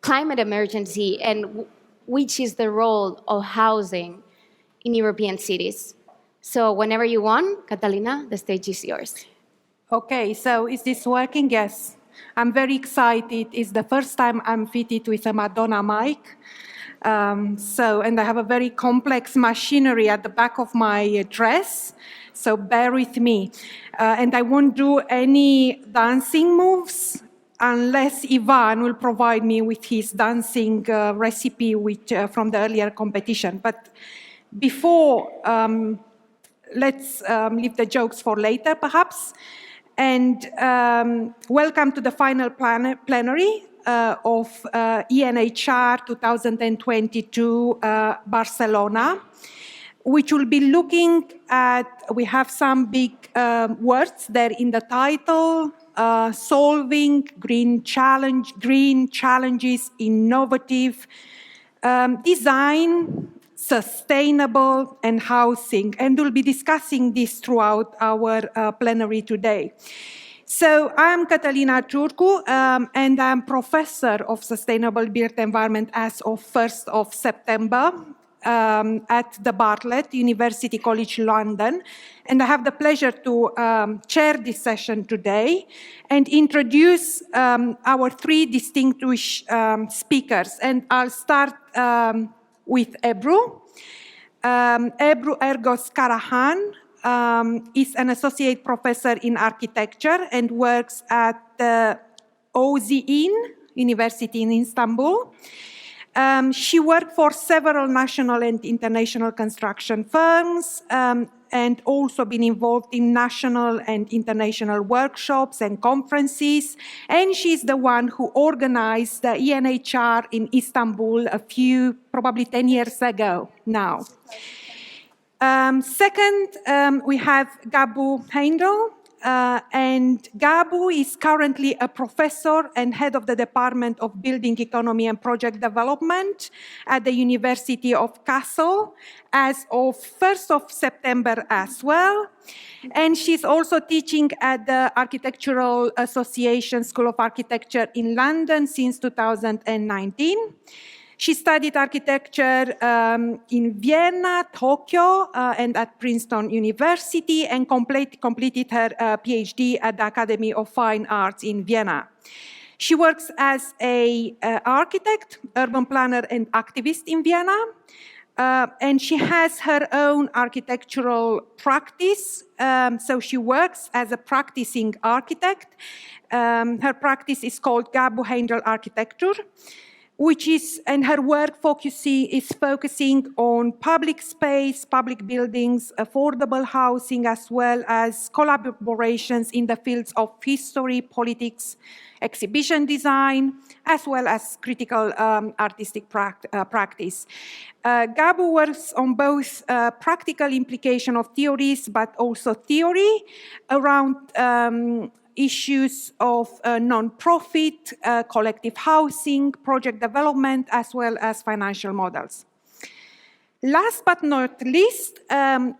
climate emergency and which is the role of housing in European cities. So whenever you want, Catalina, the stage is yours. Okay, so is this working? Yes. I'm very excited. It's the first time I'm fitted with a Madonna mic. And I have a very complex machinery at the back of my dress, so bear with me. And I won't do any dancing moves unless Ivan will provide me with his dancing recipe from the earlier competition. But before, let's leave the jokes for later, perhaps. And welcome to the final plenary of ENHR 2022 Barcelona, which will be looking at, we have some big words there in the title, solving green challenges, innovative design, sustainable, and housing. And we'll be discussing this throughout our plenary today. So I'm Catalina Turcu, and I'm professor of sustainable built environment as of 1st of September at the Bartlett, University College London. And I have the pleasure to chair this session today and introduce our three distinguished speakers. And I'll start with Ebru. Ebru Ergos Karahan is an associate professor in architecture and works at the OZİN University in Istanbul. She worked for several national and international construction firms and also been involved in national and international workshops and conferences. And she's the one who organized the ENHR in Istanbul probably 10 years ago now. Second, we have Gabu Heindel. And Gabu is currently a professor and head of the Department of Building Economy and Project Development at the University of Kassel as of 1st of September as well. And she's also teaching at the Architectural Association School of Architecture in London since 2019. She studied architecture in Vienna, Tokyo, and at Princeton University, and completed her PhD at the Academy of Fine Arts in Vienna. She works as an architect, urban planner, and activist in Vienna. And she has her own architectural practice. So she works as a practicing architect. Her practice is called Gabu Heindel Architecture, and her work is focusing on public space, public buildings, affordable housing, as well as collaborations in the fields of history, politics, exhibition design, as well as critical artistic practice. Gabu works on both practical implication of theories, but also theory around issues of non-profit, collective housing, project development, as well as financial models. Last but not least,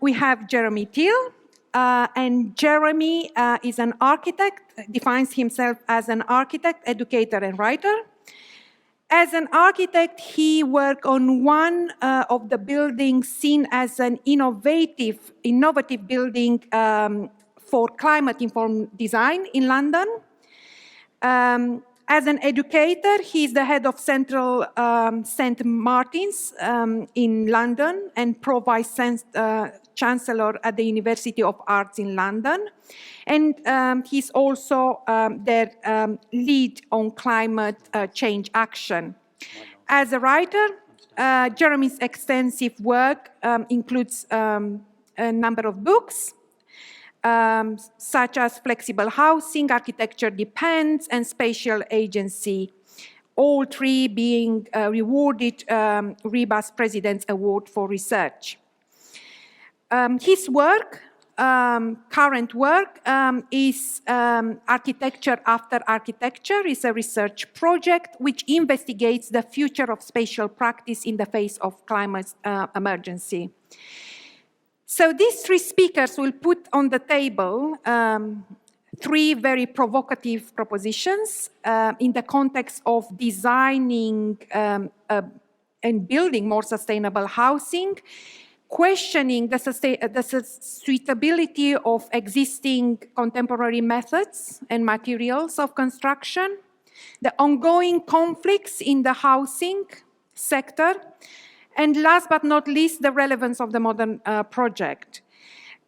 we have Jeremy Thiel. And Jeremy is an architect, defines himself as an architect, educator, and writer. As an architect, he worked on one of the buildings seen as an innovative building for climate-informed design in London. As an educator, he's the head of Central St. Martin's in London and pro-vice chancellor at the University of Arts in London. And he's also their lead on climate change action. As a writer, Jeremy's extensive work includes a number of books, such as Flexible Housing, Architecture Depends, and Spatial Agency, all three being rewarded RIBA's President's Award for Research. His work, current work, is Architecture After Architecture, is a research project which investigates the future of spatial practice in the face of climate emergency. So these three speakers will put on the table three very provocative propositions in the context of designing and building more sustainable housing, questioning the suitability of existing contemporary methods and materials of construction, the ongoing conflicts in the housing sector, and last but not least, the relevance of the modern project.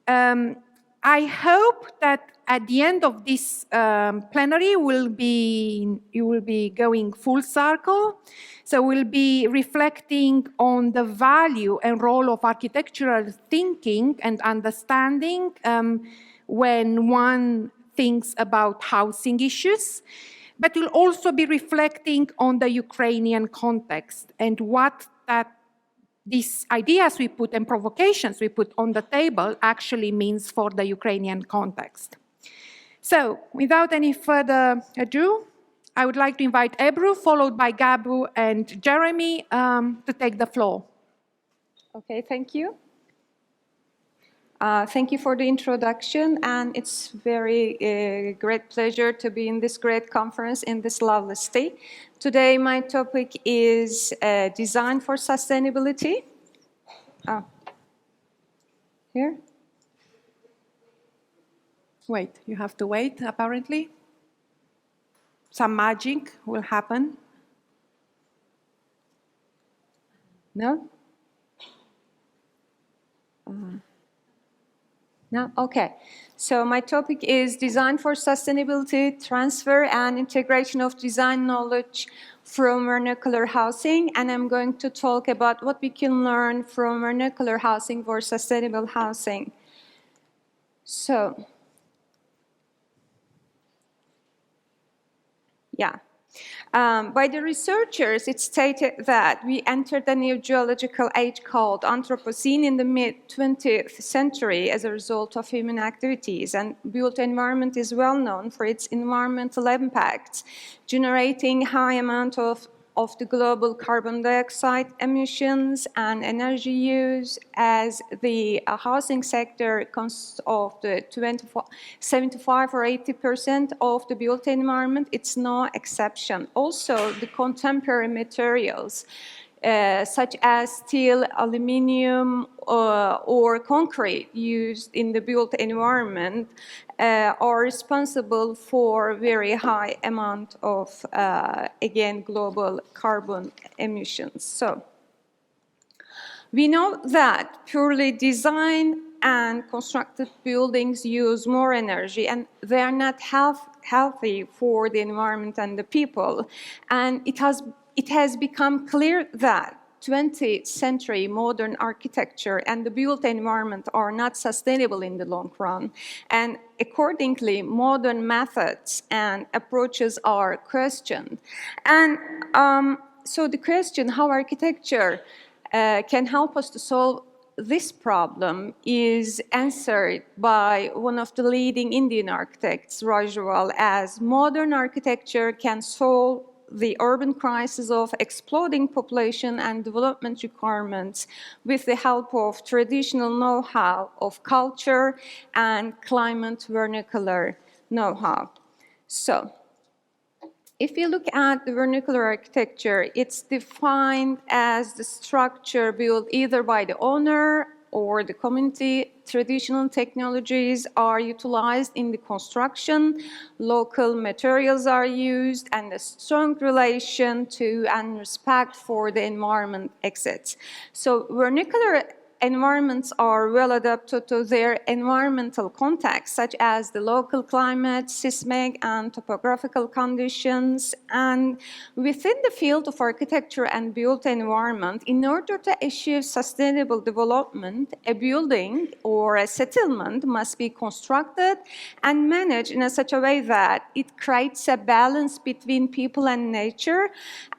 I hope that at the end of this plenary, you will be going full circle. So we'll be reflecting on the value and role of architectural thinking and understanding when one thinks about housing issues. But we'll also be reflecting on the Ukrainian context and what these ideas we put and provocations we put on the table actually means for the Ukrainian context. So, without any further ado, I would like to invite Ebru, followed by Gabu and Jeremy, to take the floor. Okay, thank you. Thank you for the introduction, and it's very great pleasure to be in this great conference in this lovely city. Today, my topic is design for sustainability. Here? Wait, you have to wait, apparently. Some magic will happen. No? No? Okay. So my topic is design for sustainability, transfer and integration of design knowledge from vernacular housing. And I'm going to talk about what we can learn from vernacular housing for sustainable housing. So, yeah. By the researchers, it's stated that we entered a new geological age called Anthropocene in the mid-20th century as a result of human activities, and built environment is well known for its environmental impacts, generating high amount of the global carbon dioxide emissions and energy use, as the housing sector consists of the 75 or 80% of the built environment. It's no exception. Also, the contemporary materials, such as steel, aluminium, or concrete used in the built environment are responsible for very high amount of, again, global carbon emissions. So we know that purely design and constructed buildings use more energy, and they are not healthy for the environment and the people. And it has become clear that 20th century modern architecture and the built environment are not sustainable in the long run. And accordingly, modern methods and approaches are questioned. And so the question how architecture can help us to solve this problem is answered by one of the leading Indian architects, Rajwal, as modern architecture can solve the urban crisis of exploding population and development requirements with the help of traditional know-how of culture and climate vernacular know-how. So, if you look at the vernacular architecture, it's defined as the structure built either by the owner or the community. Traditional technologies are utilized in the construction, local materials are used, and a strong relation to and respect for the environment exists. So vernacular environments are well adapted to their environmental context, such as the local climate, seismic and topographical conditions. And within the field of architecture and built environment, in order to achieve sustainable development, a building or a settlement must be constructed and managed in such a way that it creates a balance between people and nature,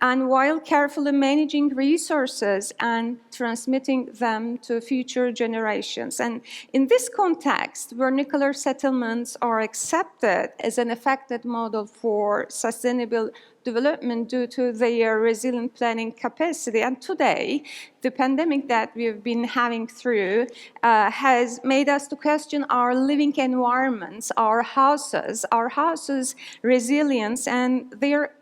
and while carefully managing resources and transmitting them to to future generations. And in this context, vernacular settlements are accepted as an effective model for sustainable development due to their resilient planning capacity. And today, the pandemic that we've been having through has made us to question our living environments, our houses' resilience, and their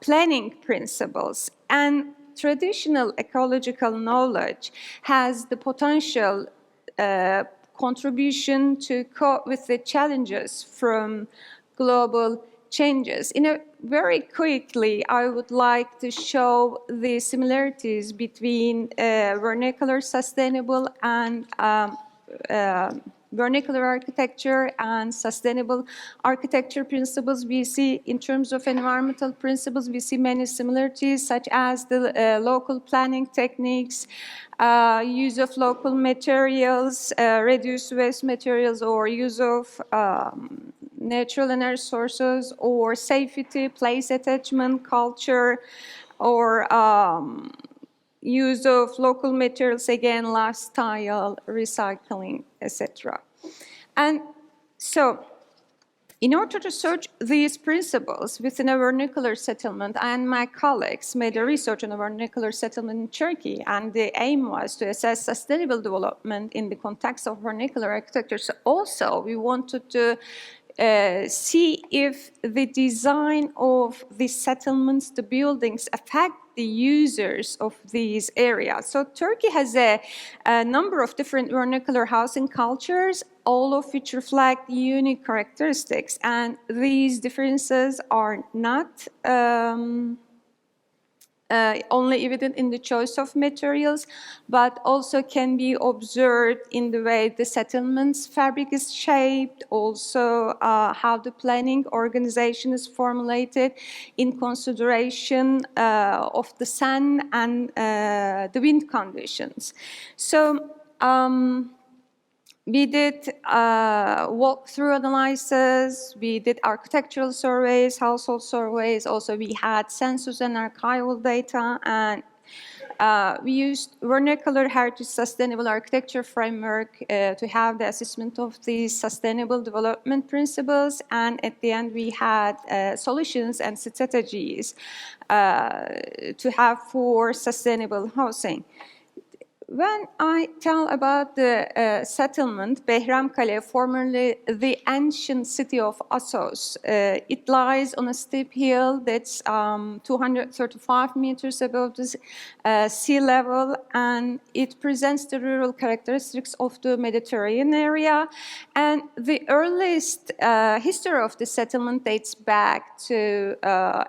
planning principles. And traditional ecological knowledge has the potential contribution to cope with the challenges from global changes. Very quickly, I would like to show the similarities between vernacular sustainable and vernacular architecture and sustainable architecture principles. We see, in terms of environmental principles, we see many similarities, such as the local planning techniques, use of local materials, reduced waste materials, or use of natural energy sources, or safety, place attachment, culture, or use of local materials, again, lifestyle, recycling, etc. And so, in order to search these principles within a vernacular settlement, I and my colleagues made a research on a vernacular settlement in Turkey, and the aim was to assess sustainable development in the context of vernacular architecture. So also, we wanted to see if the design of the settlements, the buildings, affect the users of these areas. So Turkey has a number of different vernacular housing cultures, all of which reflect unique characteristics. And these differences are not only evident in the choice of materials, but also can be observed in the way the settlement's fabric is shaped, also how the planning organization is formulated in consideration of the sun and the wind conditions. So, we did walkthrough analysis, we did architectural surveys, household surveys, also we had census and archival data, and we used vernacular heritage sustainable architecture framework to have the assessment of the sustainable development principles, and at the end we had solutions and strategies to have for sustainable housing. When I tell about the settlement, Behramkale, formerly the ancient city of Assos, it lies on a steep hill that's 235 meters above the sea level, and it presents the rural characteristics of the Mediterranean area. And the earliest history of the settlement dates back to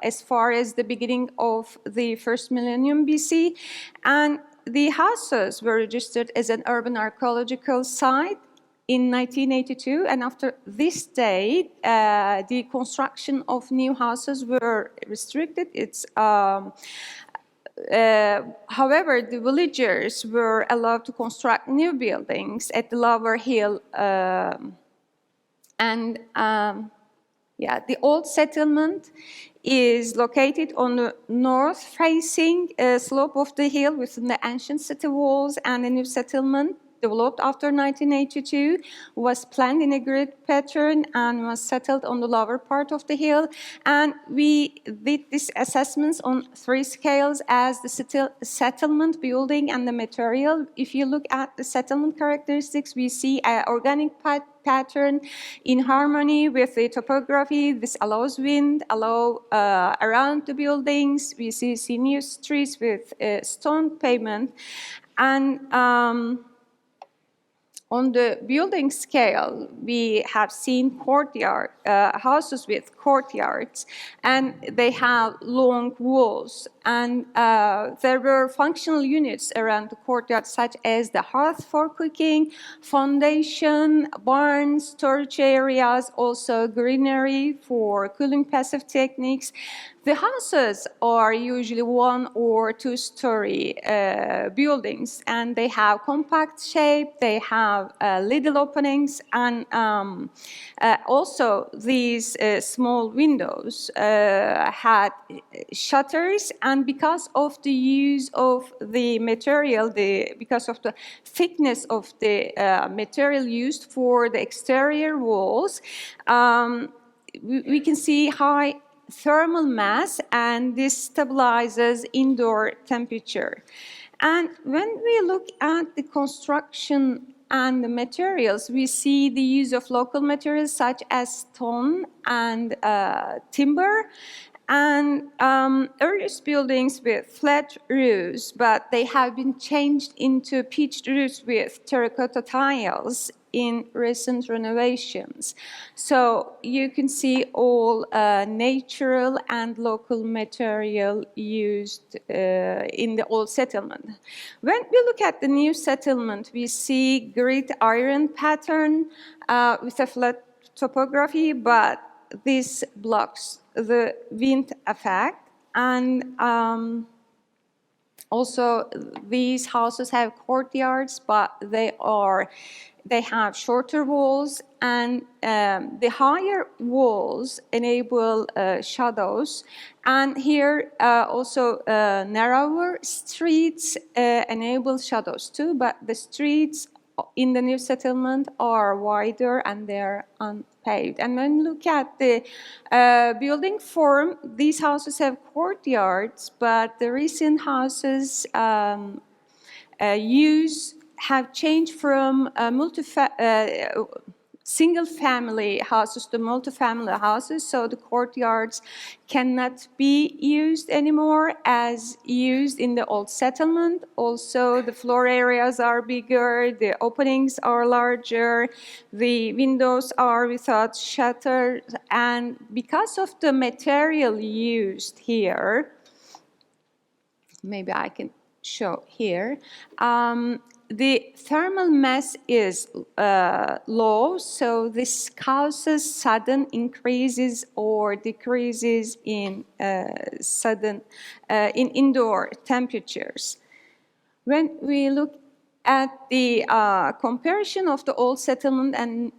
as far as the beginning of the first millennium BC, and the houses were registered as an urban archaeological site in 1982, and after this date, the construction of new houses were restricted. However, the villagers were allowed to construct new buildings at the lower hill, the old settlement is located on the north-facing slope of the hill within the ancient city walls, and the new settlement, developed after 1982, was planned in a grid pattern and was settled on the lower part of the hill. And we did these assessments on 3 scales as the settlement, building, and the material. If you look at the settlement characteristics, we see an organic pattern in harmony with the topography. This allows wind, around the buildings. We see sinuous streets with stone pavement. And on the building scale, we have seen houses with courtyards, and they have long walls. And there were functional units around the courtyard, such as the hearth for cooking, foundation, barns, storage areas, also greenery for cooling passive techniques. The houses are usually 1 or 2-story buildings, and they have compact shape, they have little openings, and also these small windows had shutters, and because of the use of the material, because of the thickness of the material used for the exterior walls, we can see high thermal mass, and this stabilizes indoor temperature. And when we look at the construction and the materials, we see the use of local materials such as stone and timber, and earliest buildings with flat roofs, but they have been changed into pitched roofs with terracotta tiles in recent renovations. So you can see all natural and local material used in the old settlement. When we look at the new settlement, we see grid iron pattern with a flat topography, but this blocks the wind effect, and also these houses have courtyards, but they have shorter walls, and the higher walls enable shadows, and here also narrower streets enable shadows too, but the streets in the new settlement are wider and they're unpaved. And when you look at the building form, these houses have courtyards, but the recent houses have changed from single-family houses to multi-family houses, so the courtyards cannot be used anymore as used in the old settlement. Also, the floor areas are bigger, the openings are larger, the windows are without shutters, and because of the material used here, maybe I can show here, the thermal mass is low, so this causes sudden increases or decreases in in indoor temperatures. When we look at the comparison of the old settlement and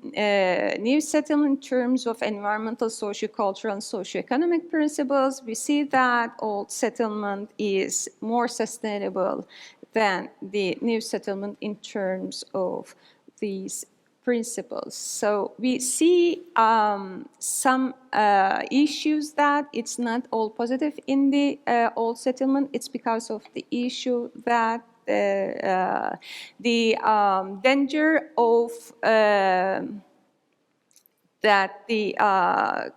new settlement in terms of environmental, socio-cultural, and socio-economic principles, we see that old settlement is more sustainable than the new settlement in terms of these principles. So we see some issues that it's not all positive in the old settlement. It's because of the issue that the danger of that the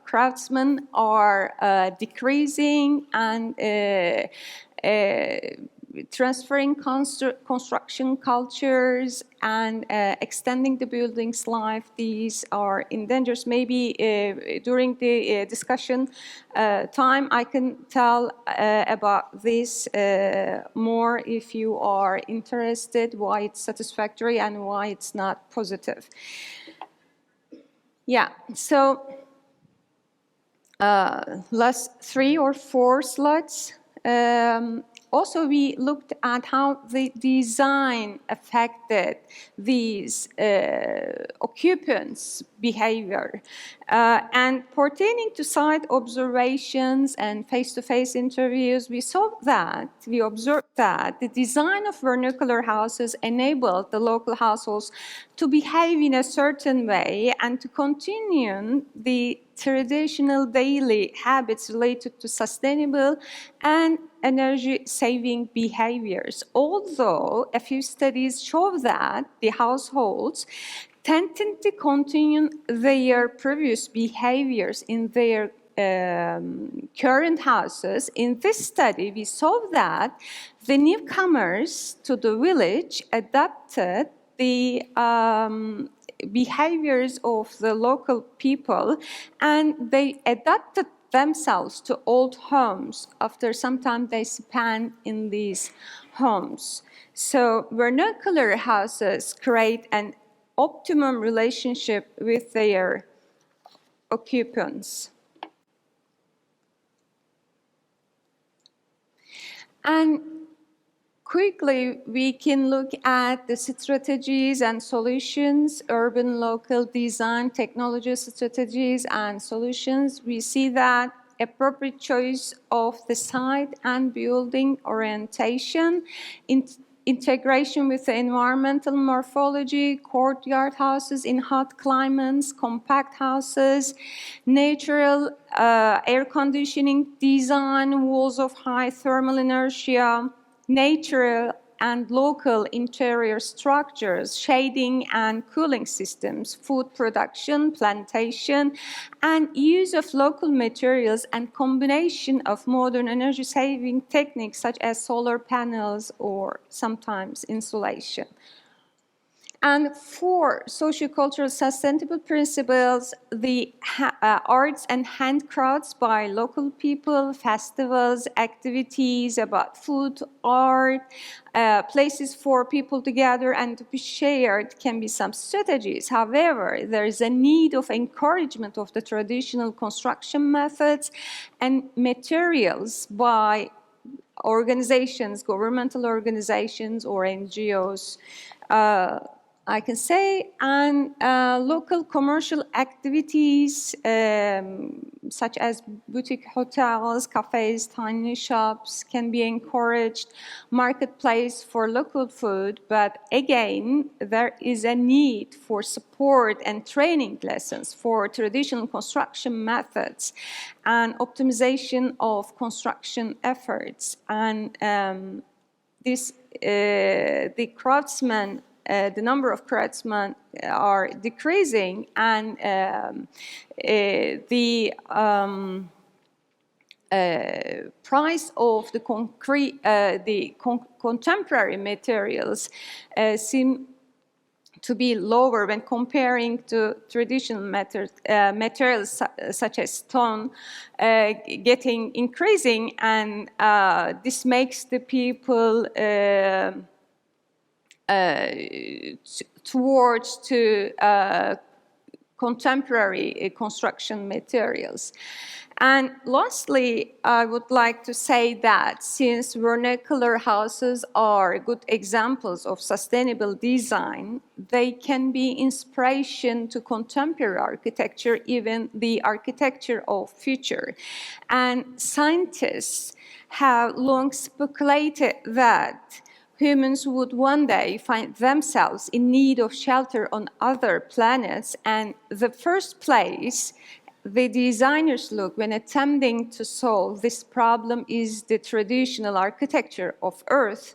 craftsmen are decreasing and transferring construction cultures and extending the building's life. These are in dangers. Maybe during the discussion time, I can tell about this more if you are interested, why it's satisfactory and why it's not positive. Yeah, so last 3 or 4 slides. Also, we looked at how the design affected these occupants' behavior. And pertaining to site observations and face-to-face interviews, we observed that the design of vernacular houses enabled the local households to behave in a certain way and to continue the traditional daily habits related to sustainable and energy-saving behaviors. Although a few studies show that the households tended to continue their previous behaviors in their current houses, in this study we saw that the newcomers to the village adopted the behaviors of the local people, and they adapted themselves to old homes after some time they spent in these homes. So vernacular houses create an optimum relationship with their occupants. And quickly, we can look at the strategies and solutions, urban local design, technology strategies and solutions. We see that appropriate choice of the site and building orientation, integration with the environmental morphology, courtyard houses in hot climates, compact houses, natural air conditioning design, walls of high thermal inertia, natural and local interior structures, shading and cooling systems, food production, plantation, and use of local materials and combination of modern energy-saving techniques such as solar panels or sometimes insulation. And for sociocultural sustainable principles, the arts and handcrafts by local people, festivals, activities about food, art, places for people to gather and to be shared can be some strategies. However, there is a need of encouragement of the traditional construction methods and materials by organizations, governmental organizations or NGOs. I can say, and local commercial activities such as boutique hotels, cafes, tiny shops can be encouraged, marketplace for local food, but again, there is a need for support and training lessons for traditional construction methods and optimization of construction efforts. And the craftsmen, the number of craftsmen are decreasing, and the price of the contemporary materials seem to be lower when comparing to traditional materials such as stone, getting increasing, and this makes the people towards to contemporary construction materials. And lastly, I would like to say that since vernacular houses are good examples of sustainable design, they can be inspiration to contemporary architecture, even the architecture of future. And scientists have long speculated that humans would one day find themselves in need of shelter on other planets, and the first place the designers look when attempting to solve this problem is the traditional architecture of Earth,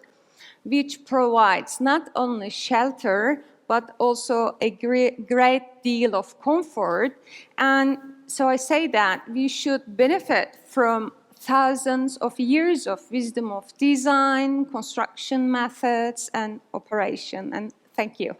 which provides not only shelter, but also a great deal of comfort. And so I say that we should benefit from thousands of years of wisdom of design, construction methods, and operation. And thank you.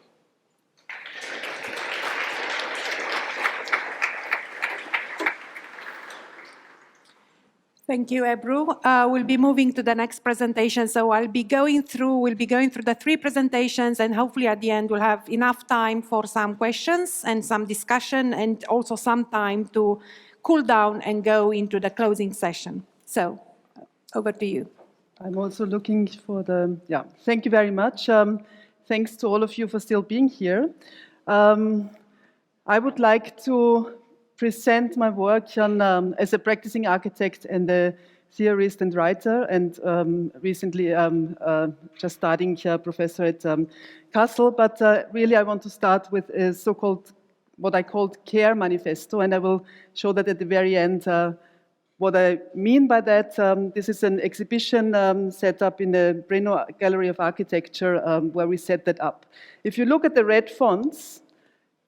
Thank you, Ebru. We'll be moving to the next presentation. So we'll be going through the three presentations, and hopefully at the end we'll have enough time for some questions and some discussion, and also some time to cool down and go into the closing session. So over to you. I'm also looking for thank you very much. Thanks to all of you for still being here. I would like to present my work on, as a practicing architect and a theorist and writer, and recently just starting professor at Kassel. But really I want to start with a so-called, what I called care manifesto, and I will show that at the very end what I mean by that. This is an exhibition set up in the Brno Gallery of Architecture where we set that up. If you look at the red fonts,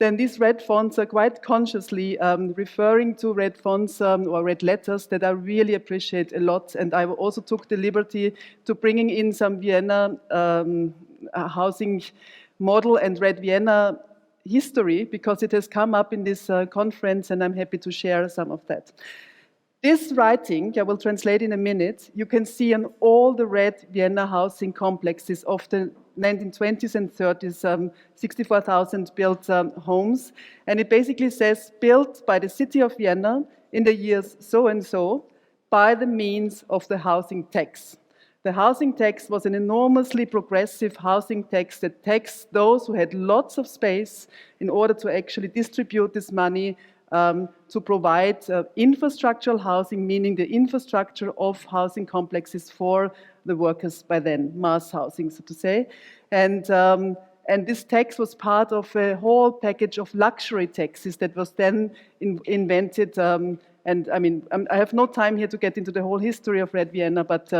then these red fonts are quite consciously referring to red fonts or red letters that I really appreciate a lot. And I also took the liberty to bringing in some Vienna housing model and Red Vienna history, because it has come up in this conference, and I'm happy to share some of that. This writing, I will translate in a minute, you can see on all the red Vienna housing complexes of the 1920s and 30s, 64,000 built homes. And it basically says, built by the city of Vienna in the years so and so, by the means of the housing tax. The housing tax was an enormously progressive housing tax that taxed those who had lots of space in order to actually distribute this money to provide infrastructural housing, meaning the infrastructure of housing complexes for the workers by then, mass housing, so to say. And this tax was part of a whole package of luxury taxes that was then invented. And I mean, I have no time here to get into the whole history of Red Vienna, but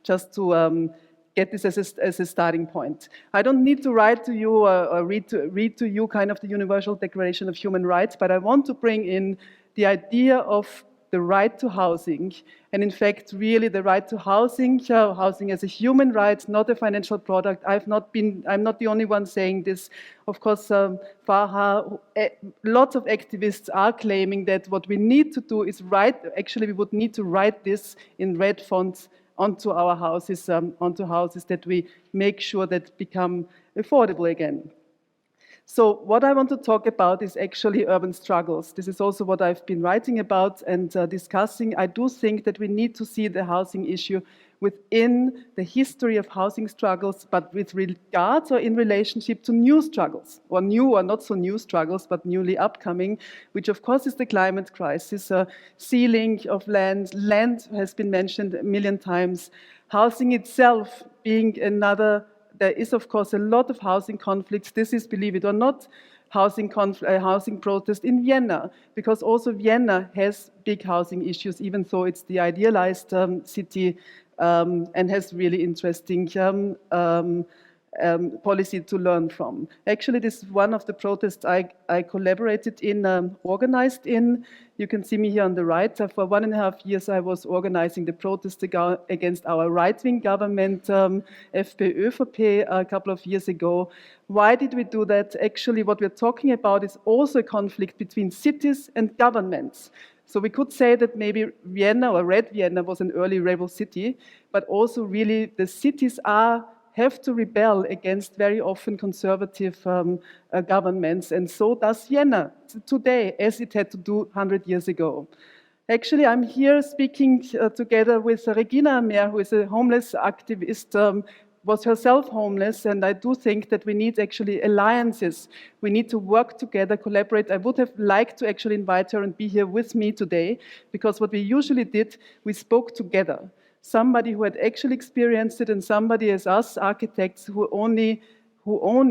just to get this as a starting point. I don't need to write to you or read to you kind of the Universal Declaration of Human Rights, but I want to bring in the idea of the right to housing, and in fact, really the right to housing, housing as a human right, not a financial product. I'm not the only one saying this. Of course, Farha, lots of activists are claiming that what we need to do is actually we would need to write this in red fonts onto our houses, onto houses that we make sure that become affordable again. So what I want to talk about is actually urban struggles. This is also what I've been writing about and discussing. I do think that we need to see the housing issue within the history of housing struggles, but with regards or in relationship to new struggles, or new or not so new struggles, but newly upcoming, which of course is the climate crisis, ceiling of land. Land has been mentioned a million times. Housing itself being another. There is, of course, a lot of housing conflicts. This is, believe it or not, housing protest in Vienna, because also Vienna has big housing issues, even though it's the idealized city and has really interesting policy to learn from. Actually, this is one of the protests I collaborated in, organized in. You can see me here on the right. For 1.5 years, I was organizing the protest against our right-wing government, FPÖ, a couple of years ago. Why did we do that? Actually, what we're talking about is also a conflict between cities and governments. So we could say that maybe Vienna or Red Vienna was an early rebel city, but also really the cities have to rebel against very often conservative governments, and so does Vienna today, as it had to do 100 years ago. Actually, I'm here speaking together with Regina Mehr, who is a homeless activist, was herself homeless, and I do think that we need actually alliances. We need to work together, collaborate. I would have liked to actually invite her and be here with me today, because what we usually did, we spoke together. Somebody who had actually experienced it and somebody as us, architects, who only,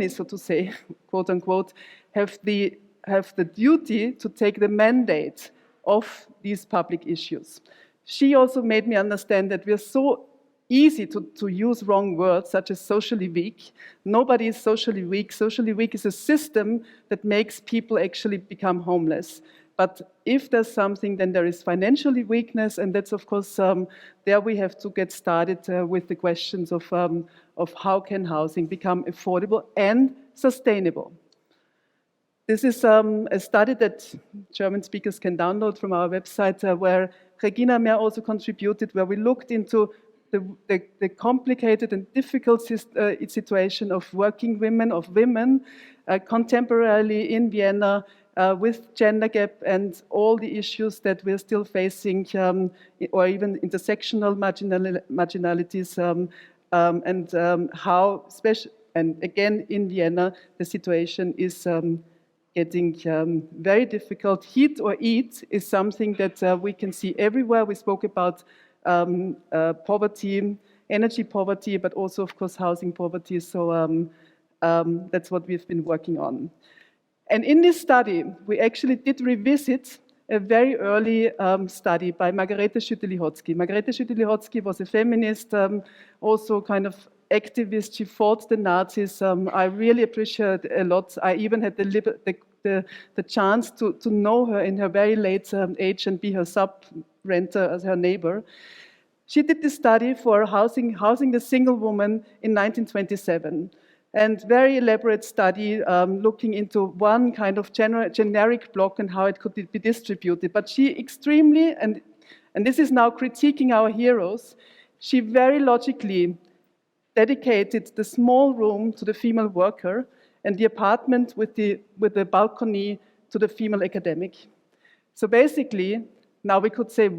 so to say, quote unquote, have the duty to take the mandate of these public issues. She also made me understand that we're so easy to use wrong words, such as socially weak. Nobody is socially weak. Socially weak is a system that makes people actually become homeless. But if there's something, then there is financially weakness, and that's, of course, there we have to get started with the questions of how can housing become affordable and sustainable. This is a study that German speakers can download from our website, where Regina Mehr also contributed, where we looked into the complicated and difficult situation of working women, contemporarily in Vienna, with gender gap and all the issues that we're still facing, or even intersectional marginalities, and how, and again in Vienna, the situation is getting very difficult. Heat or eat is something that we can see everywhere. We spoke about poverty, energy poverty, but also, of course, housing poverty. So that's what we've been working on. And in this study, we actually did revisit a very early study by Margarete Schütte-Lihotzky. Margarete Schütte-Lihotzky was a feminist, also kind of activist. She fought the Nazis. I really appreciate it a lot. I even had the chance to know her in her very late age and be her sub-renter as her neighbor. She did this study for housing the single woman in 1927. And very elaborate study looking into one kind of generic block and how it could be distributed. But she extremely, and this is now critiquing our heroes, she very logically dedicated the small room to the female worker and the apartment with the balcony to the female academic. So basically, now we could say,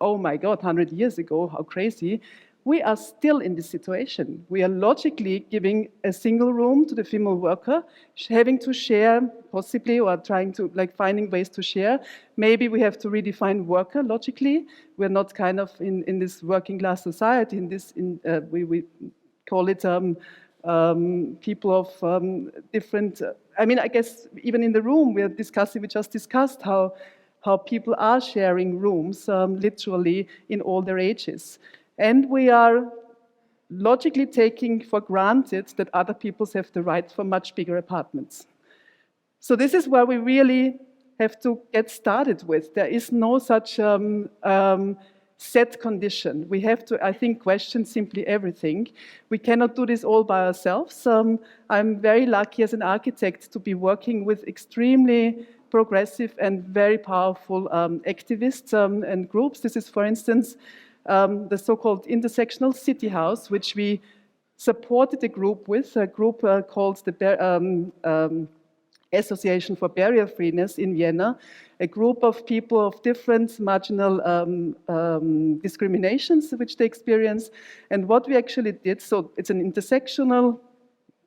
oh my God, 100 years ago, how crazy. we are still in this situation. We are logically giving a single room to the female worker, having to share possibly, or trying to finding ways to share. Maybe we have to redefine worker logically. We're not kind of in this working class society. We call it people of different. I mean, I guess even in the room we just discussed how people are sharing rooms literally in all their ages. And we are logically taking for granted that other people have the right for much bigger apartments. So this is where we really have to get started with. There is no such set condition. We have to, I think, question simply everything. We cannot do this all by ourselves. I'm very lucky as an architect to be working with extremely progressive and very powerful activists and groups. This is, for instance, the so-called intersectional city house, which we supported a group called the Association for Barrier Freeness in Vienna, a group of people of different marginal discriminations which they experience. And what we actually did, so it's an intersectional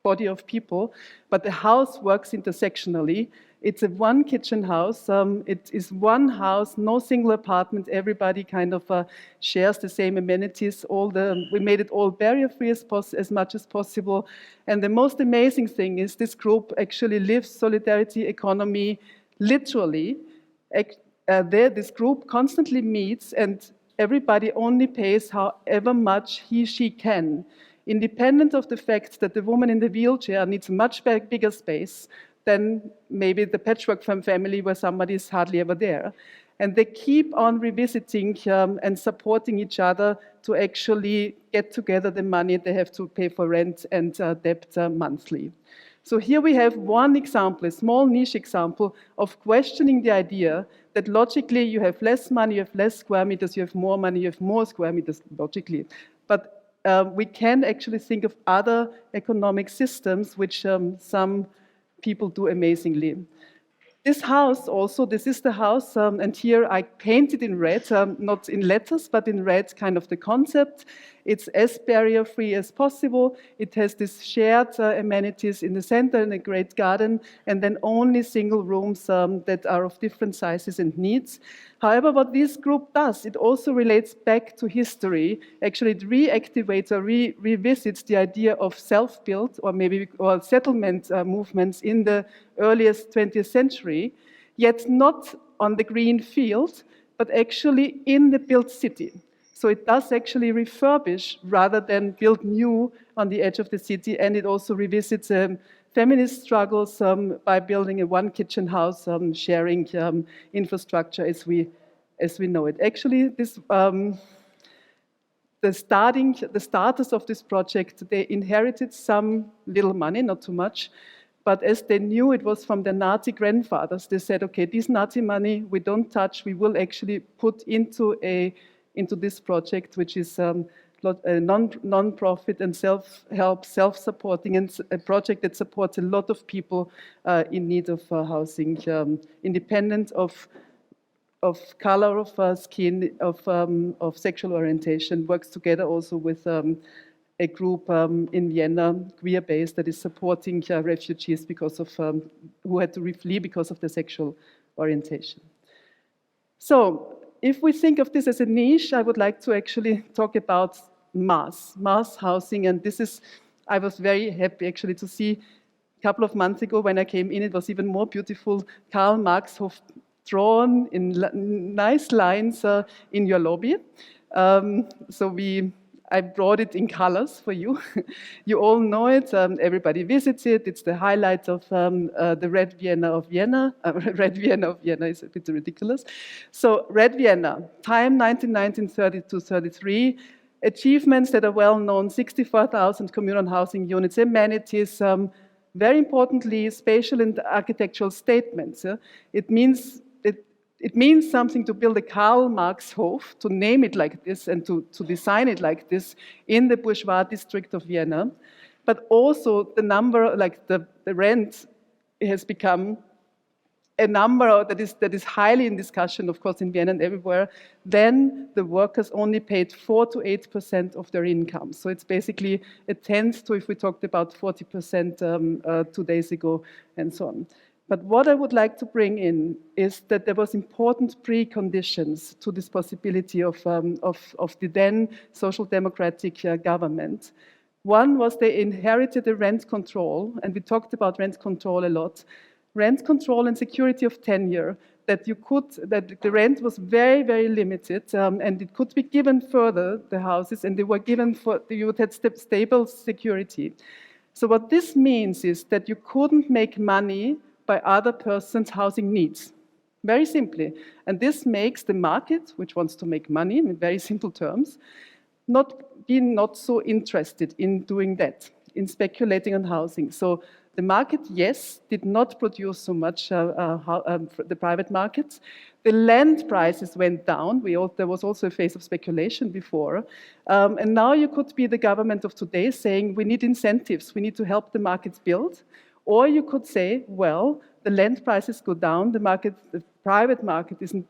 body of people, but the house works intersectionally. It's a one kitchen house. It is one house, no single apartment. Everybody kind of shares the same amenities. We made it all barrier-free as much as possible. And the most amazing thing is this group actually lives solidarity economy literally. This group constantly meets, and everybody only pays however much she can, independent of the fact that the woman in the wheelchair needs a much bigger space than maybe the patchwork family where somebody is hardly ever there. And they keep on revisiting and supporting each other to actually get together the money they have to pay for rent and debt monthly. So here we have one example, a small niche example of questioning the idea that logically you have less money, you have less square meters, you have more money, you have more square meters logically. But we can actually think of other economic systems which some people do amazingly. This house also, this is the house, and here I painted in red, not in letters, but in red, kind of the concept. It's as barrier-free as possible. It has this shared amenities in the center and a great garden, and then only single rooms that are of different sizes and needs. However, what this group does, it also relates back to history. Actually, it reactivates or revisits the idea of self-built or settlement movements in the earliest 20th century, yet not on the green field, but actually in the built city. So it does actually refurbish rather than build new on the edge of the city, and it also revisits feminist struggles by building a one-kitchen house, sharing infrastructure as we know it. Actually, the starters of this project, they inherited some little money, not too much, but as they knew it was from their Nazi grandfathers, they said, okay, this Nazi money we don't touch, we will actually put into this project, which is a non-profit and self-help, self-supporting, and a project that supports a lot of people in need of housing, independent of color of skin, of sexual orientation, works together also with a group in Vienna, queer-based, that is supporting refugees who had to flee because of their sexual orientation. So, if we think of this as a niche, I would like to actually talk about mass housing, and I was very happy actually to see a couple of months ago when I came in, it was even more beautiful, Karl Marx drawn in nice lines in your lobby. I brought it in colors for you. You all know it, everybody visits it. It's the highlight of the Red Vienna of Vienna. Red Vienna of Vienna is a bit ridiculous. So Red Vienna, time 1930-33, achievements that are well known, 64,000 communal housing units, amenities, very importantly, spatial and architectural statements. It means something to build a Karl Marx Hof, to name it like this and to design it like this in the bourgeois district of Vienna. But also the number, the rent has become a number that is highly in discussion, of course, in Vienna and everywhere, then the workers only paid 4 to 8% of their income. So it's basically a tenth to if we talked about 40% 2 days ago and so on. But what I would like to bring in is that there was important preconditions to this possibility of the then social democratic government. One was they inherited a rent control, and we talked about rent control a lot. Rent control and security of tenure, that the rent was very, very limited, and it could be given further, the houses, and they were given you would have stable security. So what this means is that you couldn't make money by other persons' housing needs, very simply. And this makes the market, which wants to make money in very simple terms, not so interested in doing that, in speculating on housing. So the market, yes, did not produce so much, the private markets. The land prices went down. There was also a phase of speculation before. And now you could be the government of today saying, we need incentives, we need to help the markets build. Or you could say, well, the land prices go down, the private market isn't,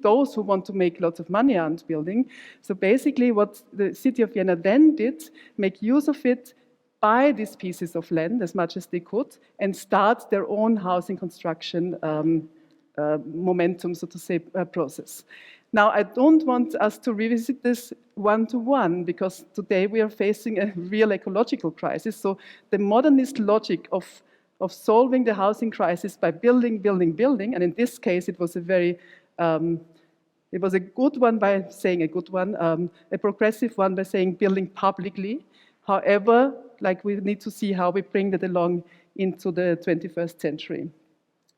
those who want to make lots of money aren't building. So basically what the city of Vienna then did, make use of it, buy these pieces of land as much as they could, and start their own housing construction momentum, so to say, process. Now, I don't want us to revisit this one-to-one, because today we are facing a real ecological crisis. So the modernist logic of solving the housing crisis by building, and in this case it was a very, it was a good one by saying a good one, a progressive one by saying building publicly. However, like we need to see how we bring that along into the 21st century.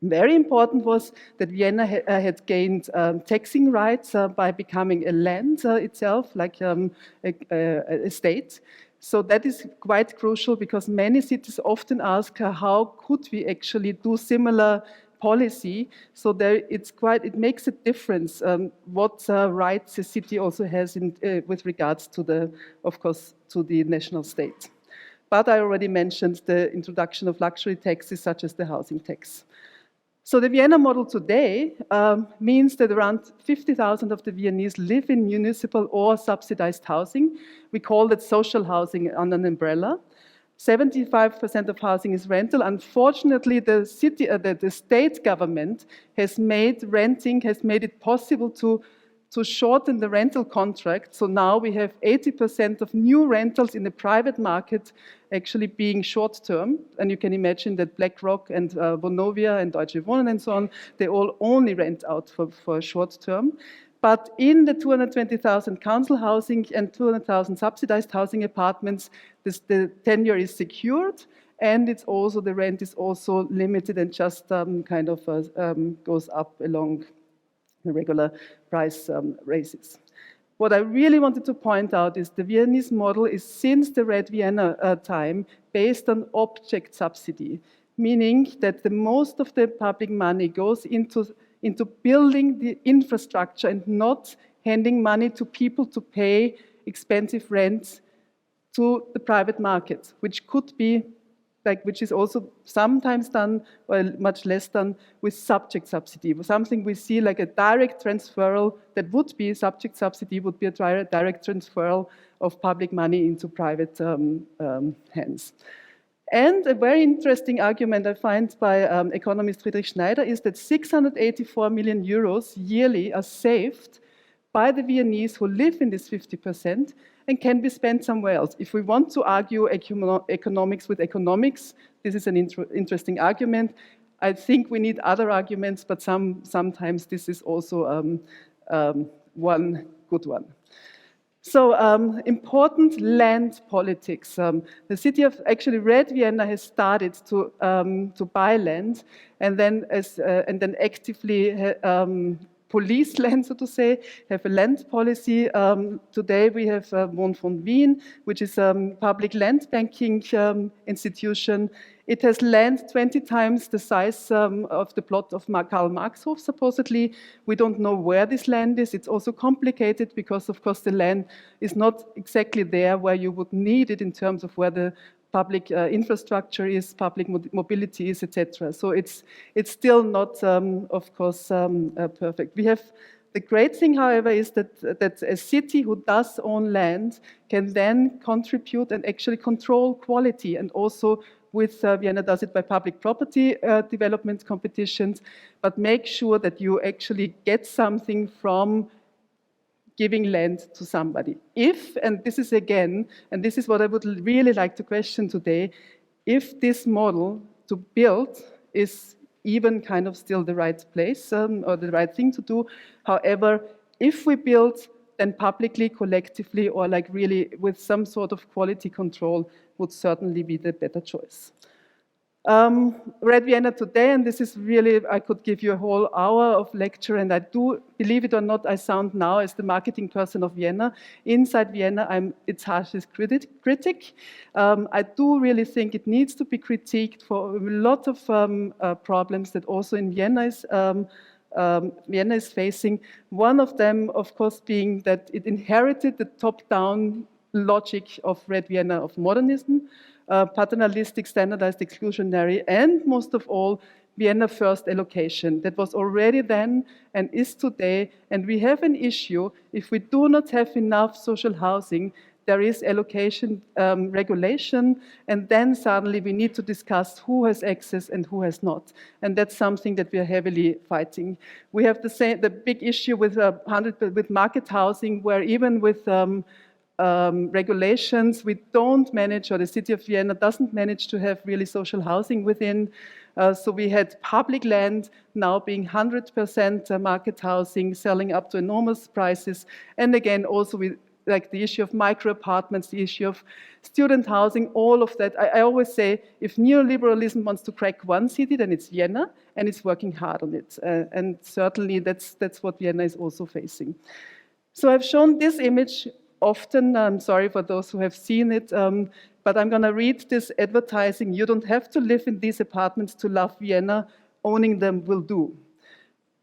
Very important was that Vienna had gained taxing rights by becoming a land itself, like a state. So that is quite crucial, because many cities often ask how could we actually do similar policy. So it makes a difference what rights a city also has with regards to of course, to the national state. But I already mentioned the introduction of luxury taxes such as the housing tax. So the Vienna model today means that around 50,000 of the Viennese live in municipal or subsidized housing. We call that social housing under an umbrella. 75% of housing is rental. Unfortunately, the state government has made it possible to shorten the rental contract. So now we have 80% of new rentals in the private market actually being short-term. And you can imagine that BlackRock and Vonovia and Deutsche Wohnen and so on, they all only rent out for short-term. But in the 220,000 council housing and 200,000 subsidized housing apartments, the tenure is secured, and the rent is also limited and just kind of goes up along the regular price raises. What I really wanted to point out is the Viennese model is, since the Red Vienna time, based on object subsidy, meaning that the most of the public money goes into building the infrastructure and not handing money to people to pay expensive rents to the private market, which could be which is also sometimes done, or much less done, with subject subsidy. Something we see like a direct transferal that would be subject subsidy, would be a direct transferal of public money into private hands. And a very interesting argument I find by economist Friedrich Schneider is that 684 million euros yearly are saved by the Viennese who live in this 50% and can be spent somewhere else. If we want to argue economics with economics, this is an interesting argument. I think we need other arguments, but sometimes this is also one good one. So important land politics. The city of Red Vienna has started to buy land and then actively police land, so to say, have a land policy. Today we have Wohn von Wien, which is a public land banking institution. It has land 20 times the size of the plot of Karl Marxhof, supposedly. We don't know where this land is. It's also complicated because, of course, the land is not exactly there where you would need it in terms of where the public infrastructure is, public mobility is, etc. So it's still not, of course, perfect. We have the great thing, however, is that a city who does own land can then contribute and actually control quality, and also with Vienna does it by public property development competitions, but make sure that you actually get something from giving land to somebody. If, and this is again, and this is what I would really like to question today, if this model to build is even kind of still the right place or the right thing to do. However, if we build, then publicly, collectively, or like really with some sort of quality control would certainly be the better choice. Red Vienna today, and this is really, I could give you a whole hour of lecture, and I do, believe it or not, I sound now as the marketing person of Vienna. Inside Vienna, I'm its harshest critic. I do really think it needs to be critiqued for a lot of problems that also in Vienna is facing. One of them, of course, being that it inherited the top-down logic of Red Vienna of modernism, paternalistic, standardized, exclusionary, and most of all, Vienna first allocation. That was already then and is today, and we have an issue. If we do not have enough social housing, there is allocation regulation, and then suddenly we need to discuss who has access and who has not. And that's something that we are heavily fighting. We have the big issue with market housing, where even with regulations, we don't manage, or the city of Vienna doesn't manage to have really social housing within. So we had public land now being 100% market housing, selling up to enormous prices. And again, also with like the issue of micro apartments, the issue of student housing, all of that. I always say, if neoliberalism wants to crack one city, then it's Vienna, and it's working hard on it. And certainly that's what Vienna is also facing. So I've shown this image often. I'm sorry for those who have seen it, but I'm going to read this advertising. You don't have to live in these apartments to love Vienna. Owning them will do.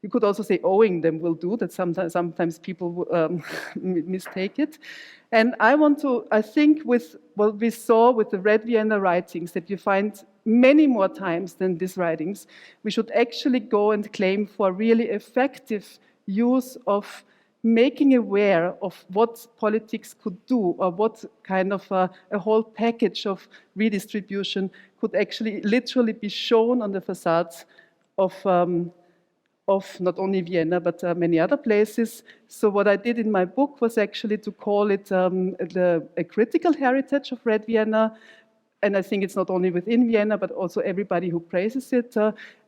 You could also say owing them will do. That sometimes people mistake it. And I think with what we saw with the Red Vienna writings, that you find many more times than these writings, we should actually go and claim for really effective use of making aware of what politics could do, or what kind of a whole package of redistribution could actually literally be shown on the facades of not only Vienna, but many other places. So what I did in my book was actually to call it a critical heritage of Red Vienna. And I think it's not only within Vienna, but also everybody who praises it.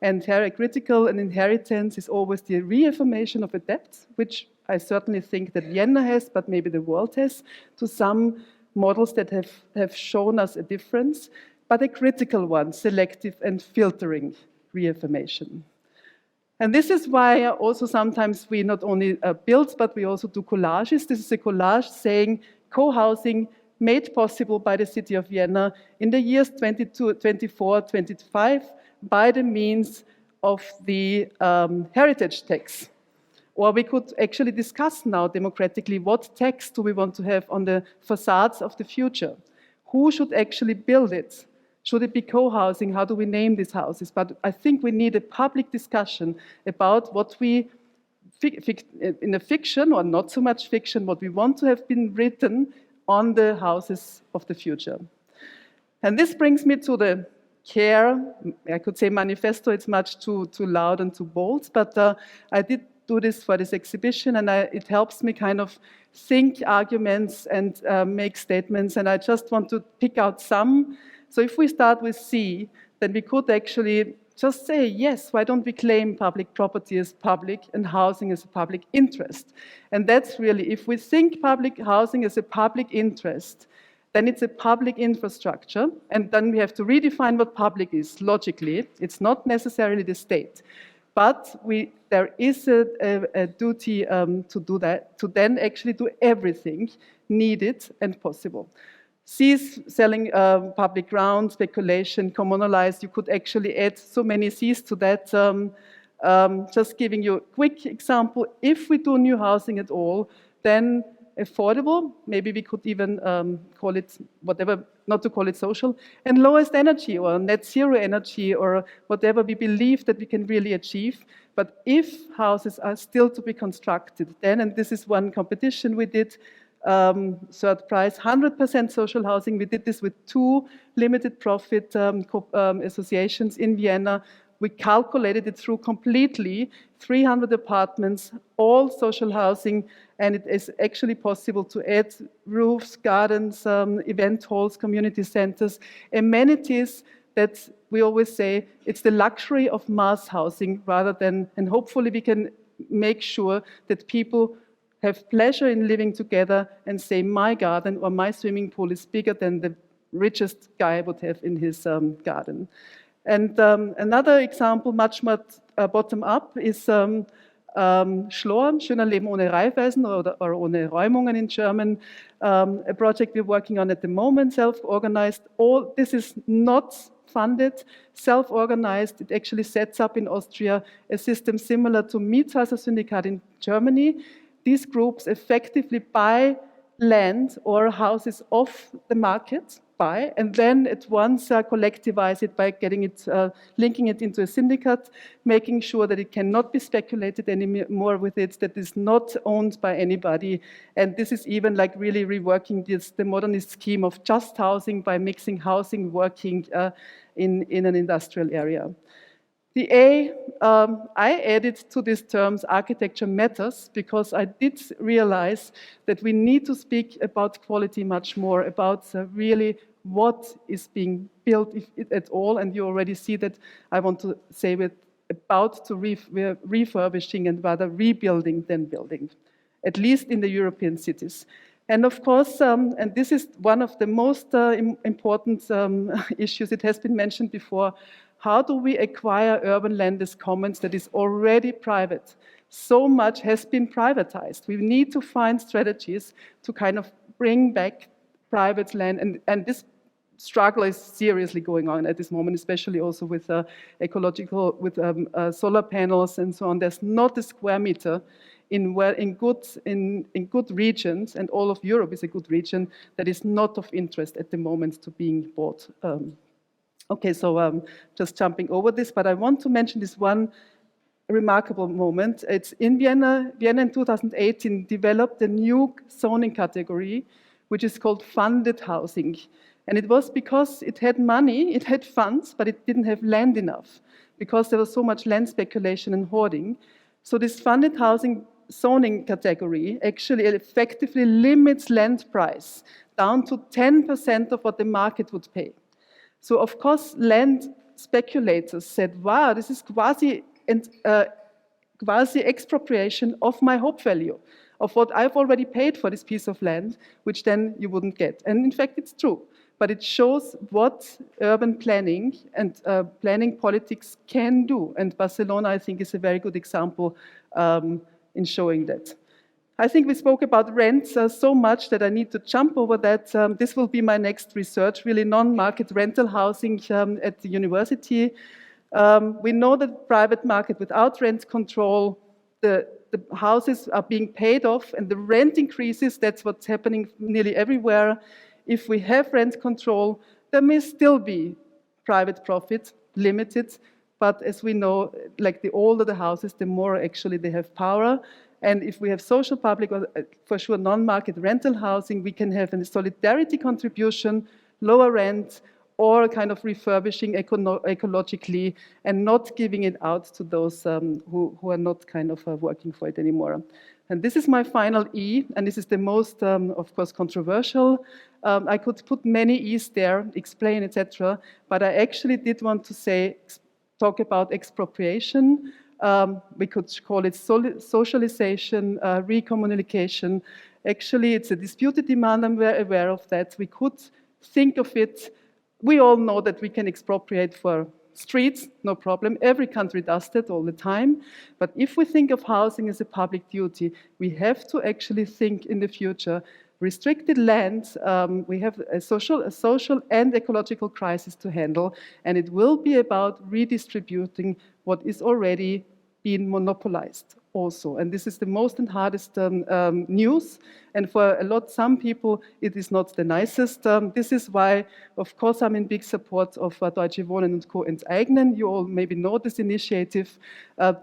And critical and inheritance is always the reaffirmation of a debt, which I certainly think that Vienna has, but maybe the world has, to some models that have shown us a difference, but a critical one, selective and filtering reaffirmation. And this is why also sometimes we not only build, but we also do collages. This is a collage saying co-housing made possible by the city of Vienna in the years 22, 24, 25 by the means of the heritage tax. Or we could actually discuss now democratically, what tax do we want to have on the facades of the future? Who should actually build it? Should it be co-housing? How do we name these houses? But I think we need a public discussion about what we, in a fiction or not so much fiction, what we want to have been written on the houses of the future. And this brings me to the CARE, I could say manifesto, it's much too loud and too bold, but I did do this for this exhibition, and it helps me kind of think arguments and make statements, and I just want to pick out some. So if we start with C, then we could actually just say, yes, why don't we claim public property as public and housing as a public interest? And that's really, if we think public housing as a public interest, then it's a public infrastructure, and then we have to redefine what public is, logically. It's not necessarily the state. But there is a duty to do that, to then actually do everything needed and possible. C's selling public ground, speculation, communalized. You could actually add so many C's to that. Just giving you a quick example, if we do new housing at all, then affordable, maybe we could even call it whatever, not to call it social, and lowest energy or net zero energy or whatever we believe that we can really achieve. But if houses are still to be constructed, then, and this is one competition we did, third prize, 100% social housing. We did this with 2 limited profit associations in Vienna. We calculated it through completely, 300 apartments, all social housing, and it is actually possible to add roofs, gardens, event halls, community centers, amenities that we always say it's the luxury of mass housing rather than, and hopefully we can make sure that people have pleasure in living together and say my garden or my swimming pool is bigger than the richest guy would have in his garden. And another example, much more bottom-up, is Schloer, Schöner Leben ohne Reihweisen or ohne Räumungen in German, a project we're working on at the moment, self-organized. All this is not funded, self-organized. It actually sets up in Austria a system similar to Mietshäuser-Syndikat in Germany. These groups effectively buy land or houses off the market, and then at once collectivize it by getting it, linking it into a syndicate, making sure that it cannot be speculated anymore with it, that is not owned by anybody. And this is even like really reworking the modernist scheme of just housing by mixing housing, working in an industrial area. The A, I added to these terms architecture matters because I did realize that we need to speak about quality much more, about really what is being built if at all. And you already see that I want to say we're about to we're refurbishing and rather rebuilding than building, at least in the European cities. And of course, and this is one of the most important issues, it has been mentioned before, how do we acquire urban land as commons that is already private? So much has been privatized. We need to find strategies to kind of bring back private land, and this struggle is seriously going on at this moment, especially also with ecological, with solar panels and so on. There's not a square meter in good regions, and all of Europe is a good region, that is not of interest at the moment to being bought. Okay, so just jumping over this, but I want to mention this one remarkable moment. It's in Vienna. Vienna in 2018 developed a new zoning category, which is called funded housing. And it was because it had money, it had funds, but it didn't have land enough because there was so much land speculation and hoarding. So this funded housing zoning category actually effectively limits land price down to 10% of what the market would pay. So of course, land speculators said, wow, this is quasi expropriation of my hope value, of what I've already paid for this piece of land, which then you wouldn't get. And in fact, it's true. But it shows what urban planning and planning politics can do. And Barcelona, I think, is a very good example in showing that. I think we spoke about rents so much that I need to jump over that. This will be my next research, really non-market rental housing at the university. We know that private market without rent control, the houses are being paid off and the rent increases. That's what's happening nearly everywhere. If we have rent control, there may still be private profit, limited, but as we know, like the older the houses, the more actually they have power. And if we have social public, or for sure non-market rental housing, we can have a solidarity contribution, lower rent, or kind of refurbishing ecologically and not giving it out to those who are not kind of working for it anymore. And this is my final E, and this is the most, of course, controversial. I could put many E's there, explain, etc., but I actually did want to talk about expropriation. We could call it socialization, recommunication. Actually, it's a disputed demand, I'm very aware of that. We could think of it. We all know that we can expropriate for streets, no problem. Every country does that all the time. But if we think of housing as a public duty, we have to actually think in the future. Restricted land, we have a social and ecological crisis to handle, and it will be about redistributing what is already being monopolized. also. And this is the most and hardest news. And for some people, it is not the nicest. This is why, of course, I'm in big support of Deutsche Wohnen und Co. enteignen. You all maybe know this initiative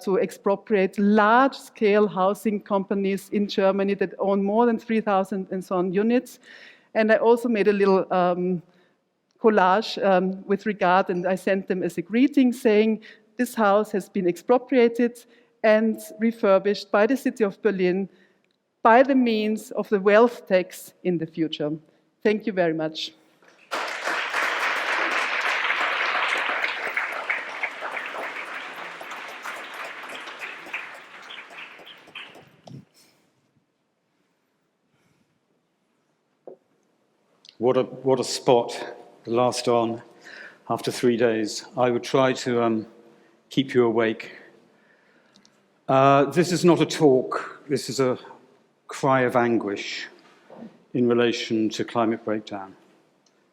to expropriate large-scale housing companies in Germany that own more than 3,000 and so on units. And I also made a little collage with regard, and I sent them as a greeting saying, this house has been expropriated and refurbished by the city of Berlin by the means of the wealth tax in the future. Thank you very much. What a spot, the last on, after 3 days. I would try to keep you awake. This is not a talk, this is a cry of anguish in relation to climate breakdown.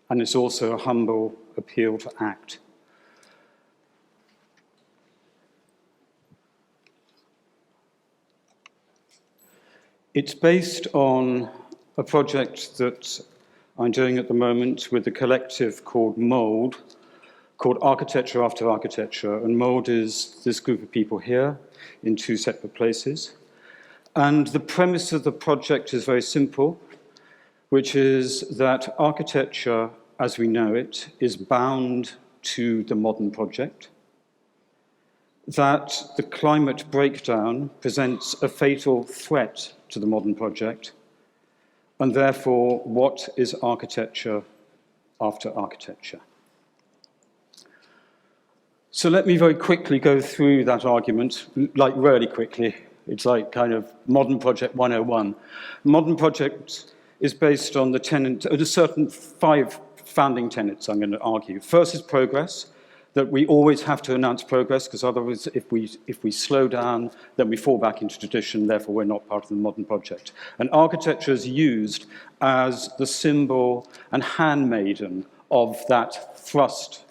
And it's also a humble appeal to act. It's based on a project that I'm doing at the moment with a collective called MOLD, called Architecture After Architecture. And MOLD is this group of people here in 2 separate places. And the premise of the project is very simple, which is that architecture, as we know it, is bound to the modern project, that the climate breakdown presents a fatal threat to the modern project, and therefore, what is architecture after architecture? So let me very quickly go through that argument, like really quickly. It's like kind of modern project 101. Modern project is based on a certain 5 founding tenets, I'm going to argue. First is progress, that we always have to announce progress, because otherwise, if we slow down, then we fall back into tradition, therefore we're not part of the modern project. And architecture is used as the symbol and handmaiden of that thrust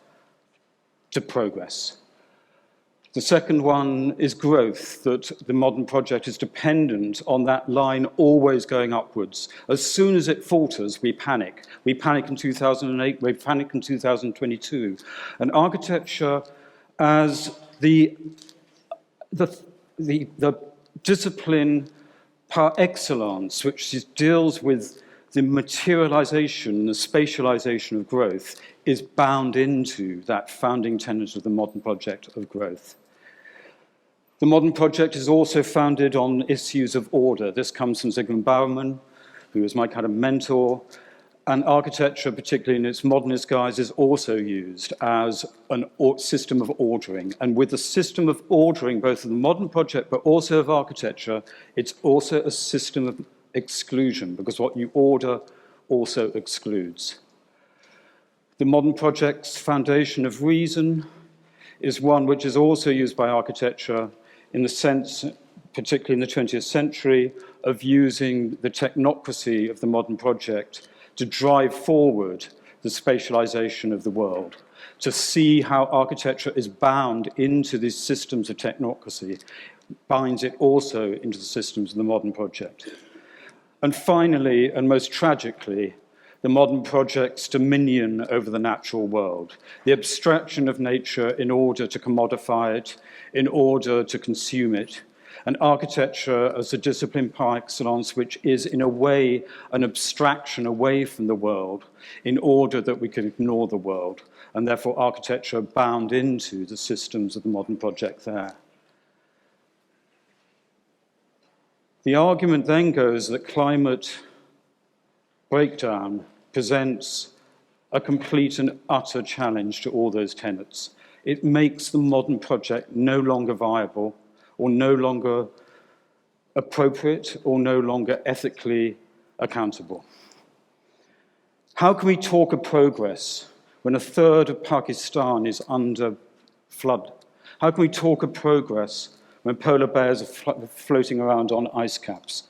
to progress. The second one is growth, that the modern project is dependent on that line always going upwards. As soon as it falters, we panic. We panic in 2008, we panic in 2022. And architecture as the discipline par excellence, which deals with the materialization, the spatialization of growth, is bound into that founding tenet of the modern project of growth. The modern project is also founded on issues of order. This comes from Zygmunt Bauman, who is my kind of mentor. And architecture, particularly in its modernist guise, is also used as a system of ordering. And with the system of ordering, both of the modern project, but also of architecture, it's also a system of exclusion, because what you order also excludes. The modern project's foundation of reason is one which is also used by architecture in the sense, particularly in the 20th century, of using the technocracy of the modern project to drive forward the spatialization of the world, to see how architecture is bound into these systems of technocracy, binds it also into the systems of the modern project. And finally, and most tragically, the modern project's dominion over the natural world, the abstraction of nature in order to commodify it, in order to consume it, and architecture as a discipline par excellence, which is in a way an abstraction away from the world in order that we can ignore the world, and therefore architecture bound into the systems of the modern project there. The argument then goes that climate breakdown presents a complete and utter challenge to all those tenets. It makes the modern project no longer viable, or no longer appropriate, or no longer ethically accountable. How can we talk of progress when a third of Pakistan is under flood? How can we talk of progress when polar bears are floating around on ice caps?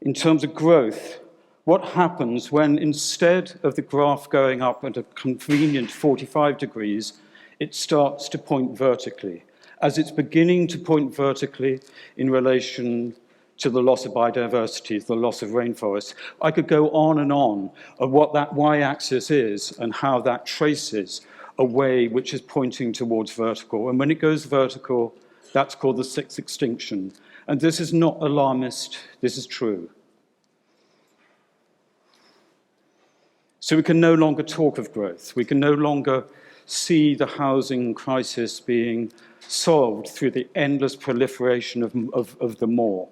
In terms of growth, what happens when instead of the graph going up at a convenient 45 degrees, it starts to point vertically, as it's beginning to point vertically in relation to the loss of biodiversity, the loss of rainforests. I could go on of what that y-axis is and how that traces a way which is pointing towards vertical. And when it goes vertical, that's called the sixth extinction. And this is not alarmist, this is true. So we can no longer talk of growth. We can no longer see the housing crisis being solved through the endless proliferation of the more.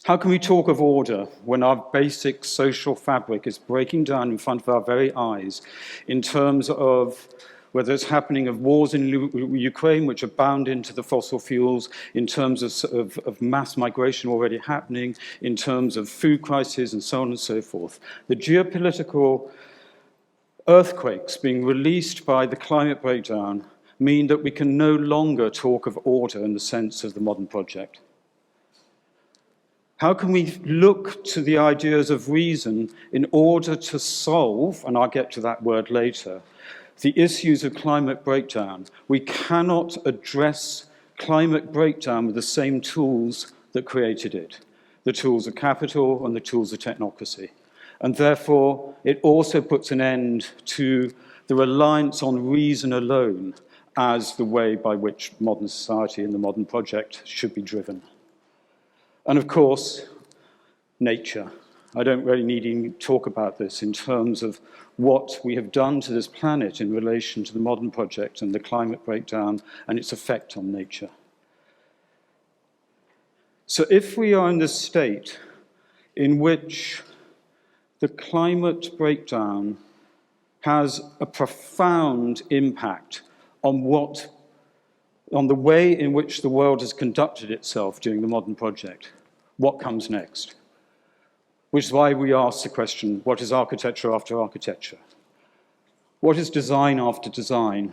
How can we talk of order when our basic social fabric is breaking down in front of our very eyes in terms of whether it's happening of wars in Ukraine, which are bound into the fossil fuels, in terms of mass migration already happening, in terms of food crises, and so on and so forth. The geopolitical earthquakes being released by the climate breakdown mean that we can no longer talk of order in the sense of the modern project. How can we look to the ideas of reason in order to solve, and I'll get to that word later, the issues of climate breakdown? We cannot address climate breakdown with the same tools that created it, the tools of capital and the tools of technocracy. And therefore, it also puts an end to the reliance on reason alone as the way by which modern society and the modern project should be driven. And of course, nature. I don't really need to talk about this in terms of what we have done to this planet in relation to the modern project and the climate breakdown and its effect on nature. So if we are in this state in which the climate breakdown has a profound impact on the way in which the world has conducted itself during the modern project, what comes next? Which is why we ask the question, what is architecture after architecture? What is design after design?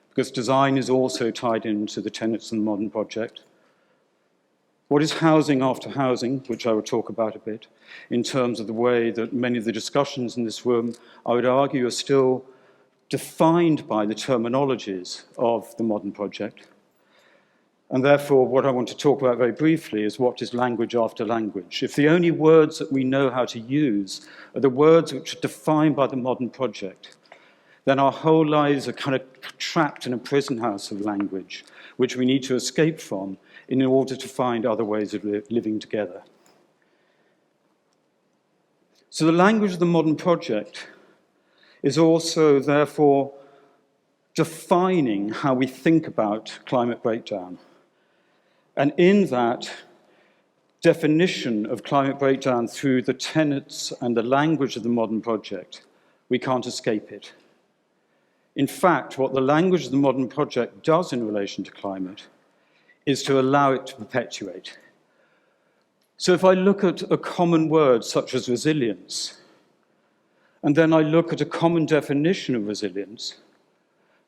Because design is also tied into the tenets of the modern project. What is housing after housing, which I will talk about a bit, in terms of the way that many of the discussions in this room, I would argue, are still defined by the terminologies of the modern project. And therefore, what I want to talk about very briefly is what is language after language. If the only words that we know how to use are the words which are defined by the modern project, then our whole lives are kind of trapped in a prison house of language, which we need to escape from in order to find other ways of living together. So the language of the modern project is also, therefore, defining how we think about climate breakdown. And in that definition of climate breakdown through the tenets and the language of the modern project, we can't escape it. In fact, what the language of the modern project does in relation to climate is to allow it to perpetuate. So if I look at a common word such as resilience, and then I look at a common definition of resilience,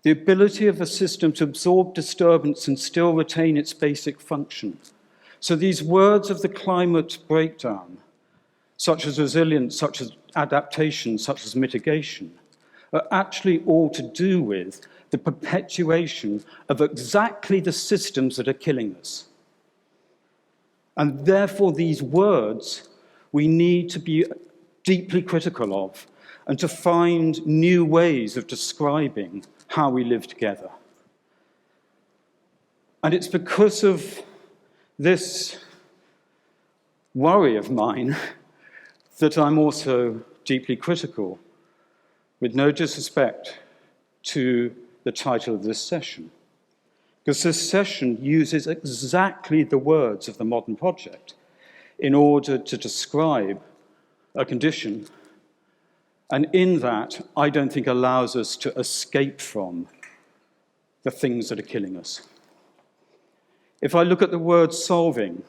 the ability of a system to absorb disturbance and still retain its basic function. So these words of the climate breakdown, such as resilience, such as adaptation, such as mitigation, are actually all to do with the perpetuation of exactly the systems that are killing us. And therefore, these words we need to be deeply critical of and to find new ways of describing how we live together. And it's because of this worry of mine that I'm also deeply critical, with no disrespect to the title of this session. Because this session uses exactly the words of the modern project in order to describe a condition, and in that, I don't think allows us to escape from the things that are killing us. If I look at the word solving,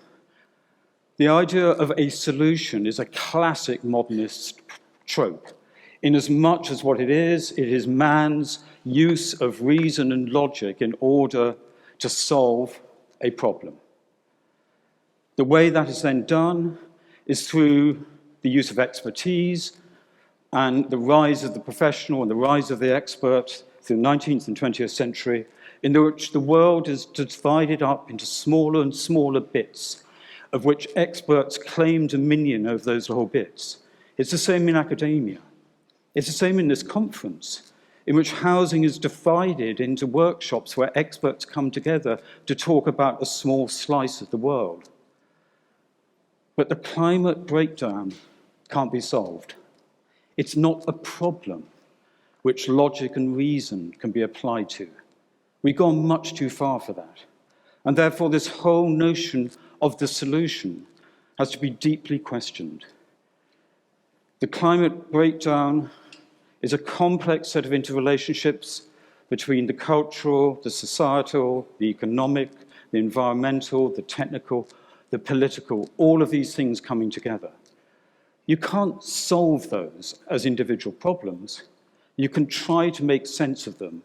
the idea of a solution is a classic modernist trope, in as much as what it is man's use of reason and logic in order to solve a problem. The way that is then done is through the use of expertise and the rise of the professional and the rise of the expert through the 19th and 20th century, in which the world is divided up into smaller and smaller bits, of which experts claim dominion over those little bits. It's the same in academia. It's the same in this conference, in which housing is divided into workshops where experts come together to talk about a small slice of the world. But the climate breakdown can't be solved. It's not a problem which logic and reason can be applied to. We've gone much too far for that. And therefore, this whole notion of the solution has to be deeply questioned. The climate breakdown is a complex set of interrelationships between the cultural, the societal, the economic, the environmental, the technical, the political, all of these things coming together. You can't solve those as individual problems. You can try to make sense of them.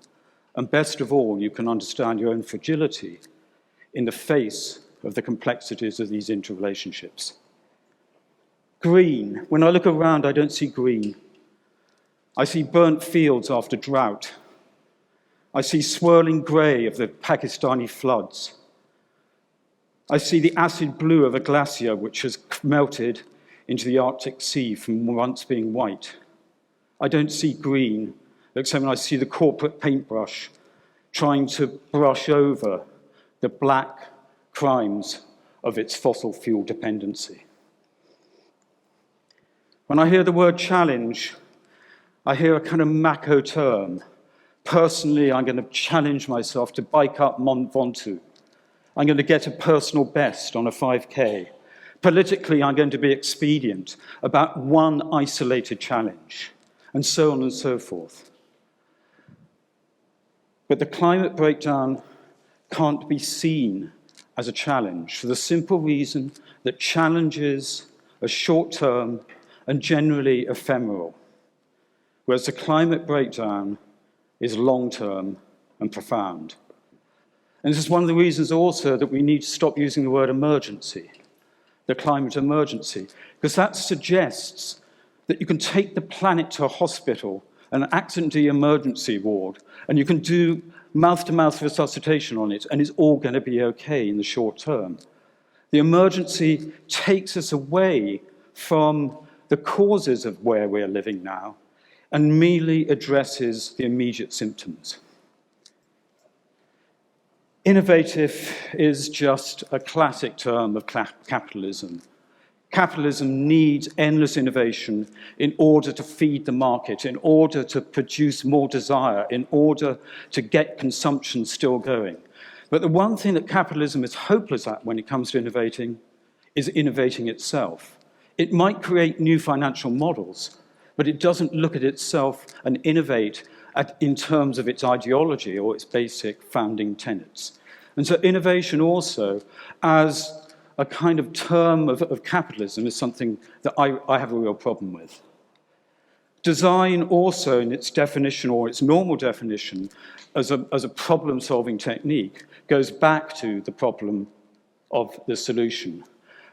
And best of all, you can understand your own fragility in the face of the complexities of these interrelationships. Green. When I look around, I don't see green. I see burnt fields after drought. I see swirling grey of the Pakistani floods. I see the acid blue of a glacier which has melted into the Arctic Sea from once being white. I don't see green, except when I see the corporate paintbrush trying to brush over the black crimes of its fossil fuel dependency. When I hear the word challenge, I hear a kind of Mako term. Personally, I'm going to challenge myself to bike up Mont Ventoux. I'm going to get a personal best on a 5K. Politically, I'm going to be expedient about one isolated challenge, and so on and so forth. But the climate breakdown can't be seen as a challenge for the simple reason that challenges are short-term and generally ephemeral, whereas the climate breakdown is long-term and profound. And this is one of the reasons also that we need to stop using the word emergency, the climate emergency, because that suggests that you can take the planet to a hospital, an accident emergency ward, and you can do mouth-to-mouth resuscitation on it, and it's all going to be okay in the short term. The emergency takes us away from the causes of where we're living now and merely addresses the immediate symptoms. Innovative is just a classic term of capitalism. Capitalism needs endless innovation in order to feed the market, in order to produce more desire, in order to get consumption still going. But the one thing that capitalism is hopeless at when it comes to innovating is innovating itself. It might create new financial models, but it doesn't look at itself and innovate in terms of its ideology or its basic founding tenets. And so innovation also, as a kind of term of capitalism, is something that I have a real problem with. Design also, in its definition or its normal definition, as a problem-solving technique, goes back to the problem of the solution.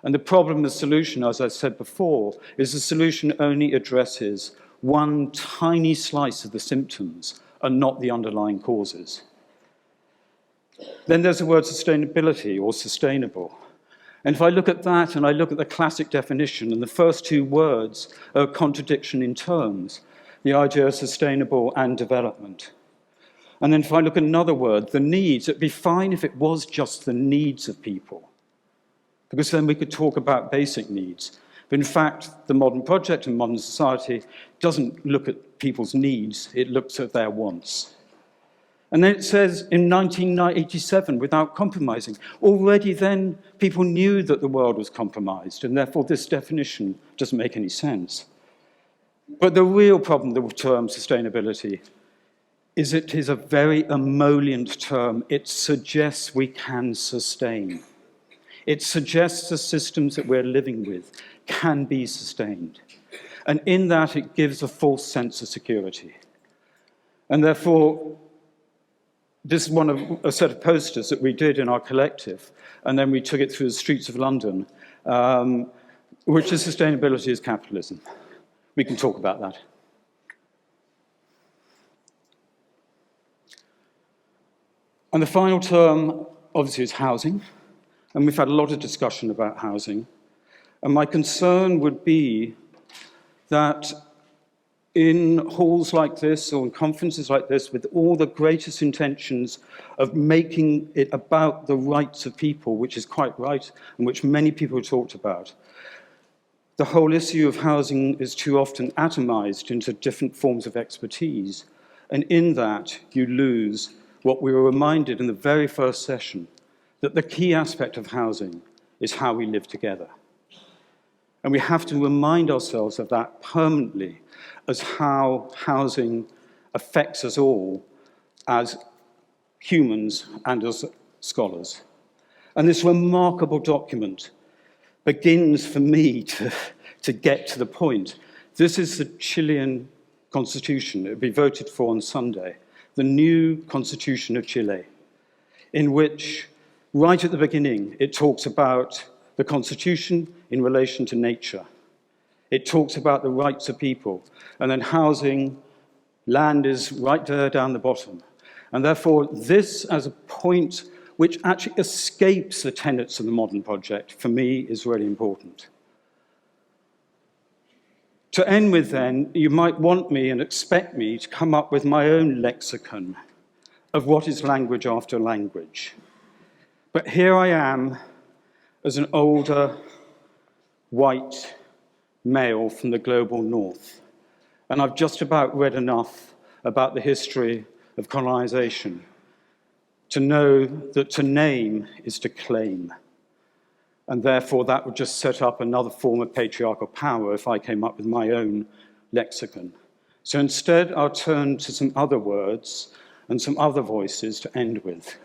And the problem of the solution, as I said before, is the solution only addresses one tiny slice of the symptoms and not the underlying causes. Then there's the word sustainability or sustainable. And if I look at that and I look at the classic definition, and the first two words are a contradiction in terms, the idea of sustainable and development. And then if I look at another word, the needs, it'd be fine if it was just the needs of people, because then we could talk about basic needs. But in fact, the modern project and modern society doesn't look at people's needs, it looks at their wants. And then it says in 1987, without compromising. Already then, people knew that the world was compromised, and therefore this definition doesn't make any sense. But the real problem with the term sustainability is it is a very emollient term. It suggests we can sustain. It suggests the systems that we're living with can be sustained. And in that, it gives a false sense of security. And therefore, this is one of a set of posters that we did in our collective, and then we took it through the streets of London, which is sustainability is capitalism. We can talk about that. And the final term, obviously, is housing. And we've had a lot of discussion about housing. And my concern would be that in halls like this or in conferences like this, with all the greatest intentions of making it about the rights of people, which is quite right, and which many people have talked about, the whole issue of housing is too often atomized into different forms of expertise. And in that, you lose what we were reminded in the very first session, that the key aspect of housing is how we live together. And we have to remind ourselves of that permanently as how housing affects us all as humans and as scholars. And this remarkable document begins for me to get to the point. This is the Chilean constitution. It will be voted for on Sunday, the new constitution of Chile, in which, right at the beginning, it talks about the constitution in relation to nature. It talks about the rights of people, and then housing, land is right there down the bottom. And therefore, this as a point which actually escapes the tenets of the modern project, for me, is really important. To end with, then, you might want me and expect me to come up with my own lexicon of what is language after language. But here I am as an older, white male from the global north, and I've just about read enough about the history of colonization to know that to name is to claim. And therefore, that would just set up another form of patriarchal power if I came up with my own lexicon. So instead, I'll turn to some other words and some other voices to end with.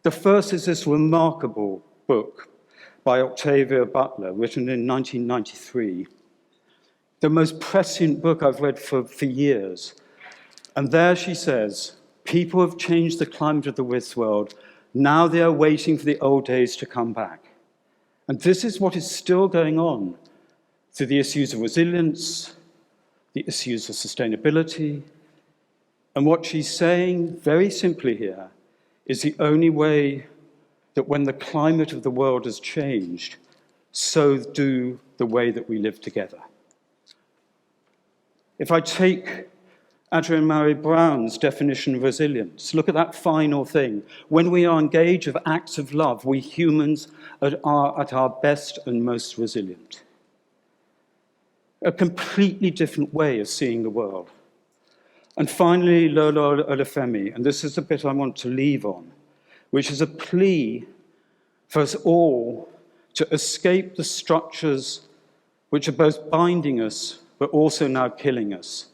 The first is this remarkable book by Octavia Butler, written in 1993. The most prescient book I've read for years. And there she says, people have changed the climate of this world. Now they are waiting for the old days to come back. And this is what is still going on through the issues of resilience, the issues of sustainability. And what she's saying very simply here is the only way that when the climate of the world has changed, so do the way that we live together. If I take Adrienne Maree Brown's definition of resilience, look at that final thing. When we are engaged with acts of love, we humans are at our best and most resilient. A completely different way of seeing the world. And finally, Lola Olufemi, and this is the bit I want to leave on, which is a plea for us all to escape the structures which are both binding us but also now killing us,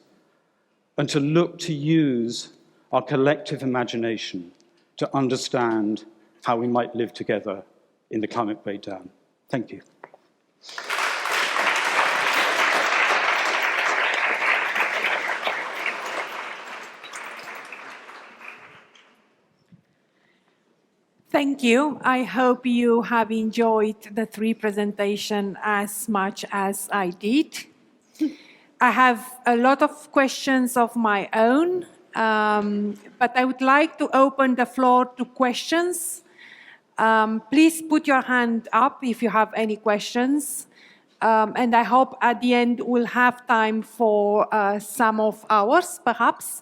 and to look to use our collective imagination to understand how we might live together in the climate breakdown. Thank you. Thank you. I hope you have enjoyed the three presentations as much as I did. I have a lot of questions of my own, but I would like to open the floor to questions. Please put your hand up if you have any questions. And I hope at the end we'll have time for some of ours, perhaps.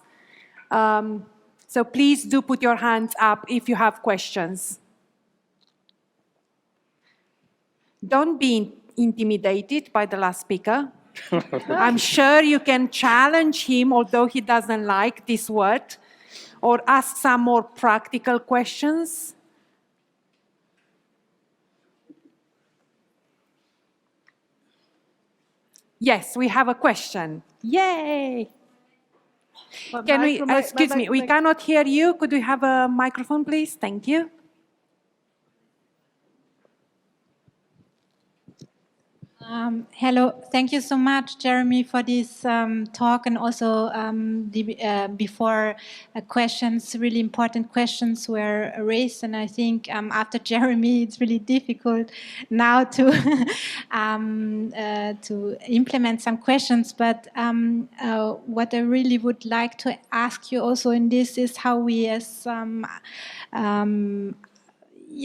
So please do put your hands up if you have questions. Don't be intimidated by the last speaker. I'm sure you can challenge him, although he doesn't like this word, or ask some more practical questions. Yes, we have a question. Yay! Can we, excuse me, we cannot hear you. Could we have a microphone, please? Thank you. Hello, thank you so much, Jeremy, for this talk and also before questions, really important questions were raised. And I think after Jeremy, it's really difficult now to to implement some questions. But what I really would like to ask you also in this is how we as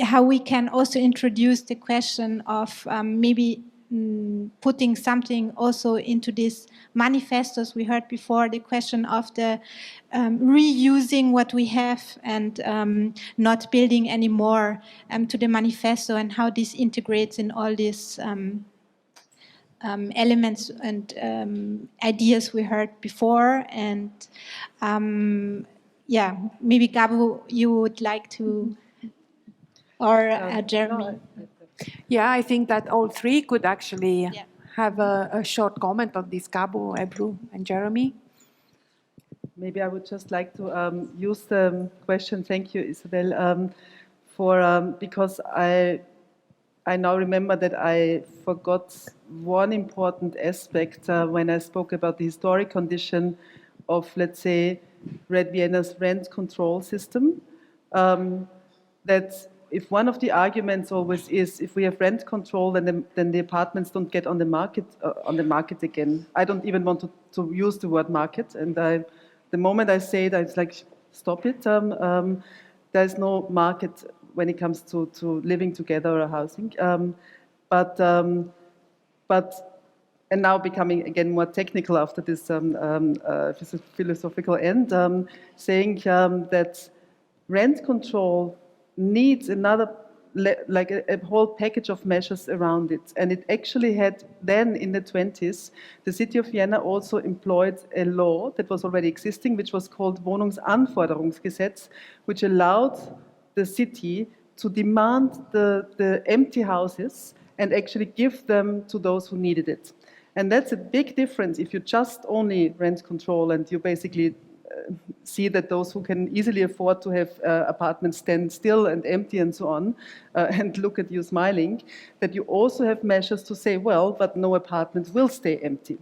how we can also introduce the question of maybe putting something also into these manifestos. We heard before the question of the reusing what we have and not building anymore to the manifesto, and how this integrates in all these elements and ideas we heard before. And yeah, maybe Gabu, you would like to, or Jeremy. Yeah, I think that all three could actually have a short comment on this, Gabu, Ebru, and Jeremy. Maybe I would just like to use the question, thank you, Isabel, because I now remember that I forgot one important aspect when I spoke about the historic condition of, let's say, Red Vienna's rent control system. That if one of the arguments always is, if we have rent control, then the apartments don't get on the market again. I don't even want to use the word market, and the moment I say that, it's like, stop it. There's no market when it comes to living together or housing. But and now becoming again more technical after this philosophical end, saying that rent control needs another, like a whole package of measures around it. And it actually had then in the 20s, the city of Vienna also employed a law that was already existing, which was called Wohnungsanforderungsgesetz, which allowed the city to demand the empty houses and actually give them to those who needed it. And that's a big difference if you just only rent control and you basically see that those who can easily afford to have apartments stand still and empty and so on, and look at you smiling, that you also have measures to say, well, but no apartments will stay empty.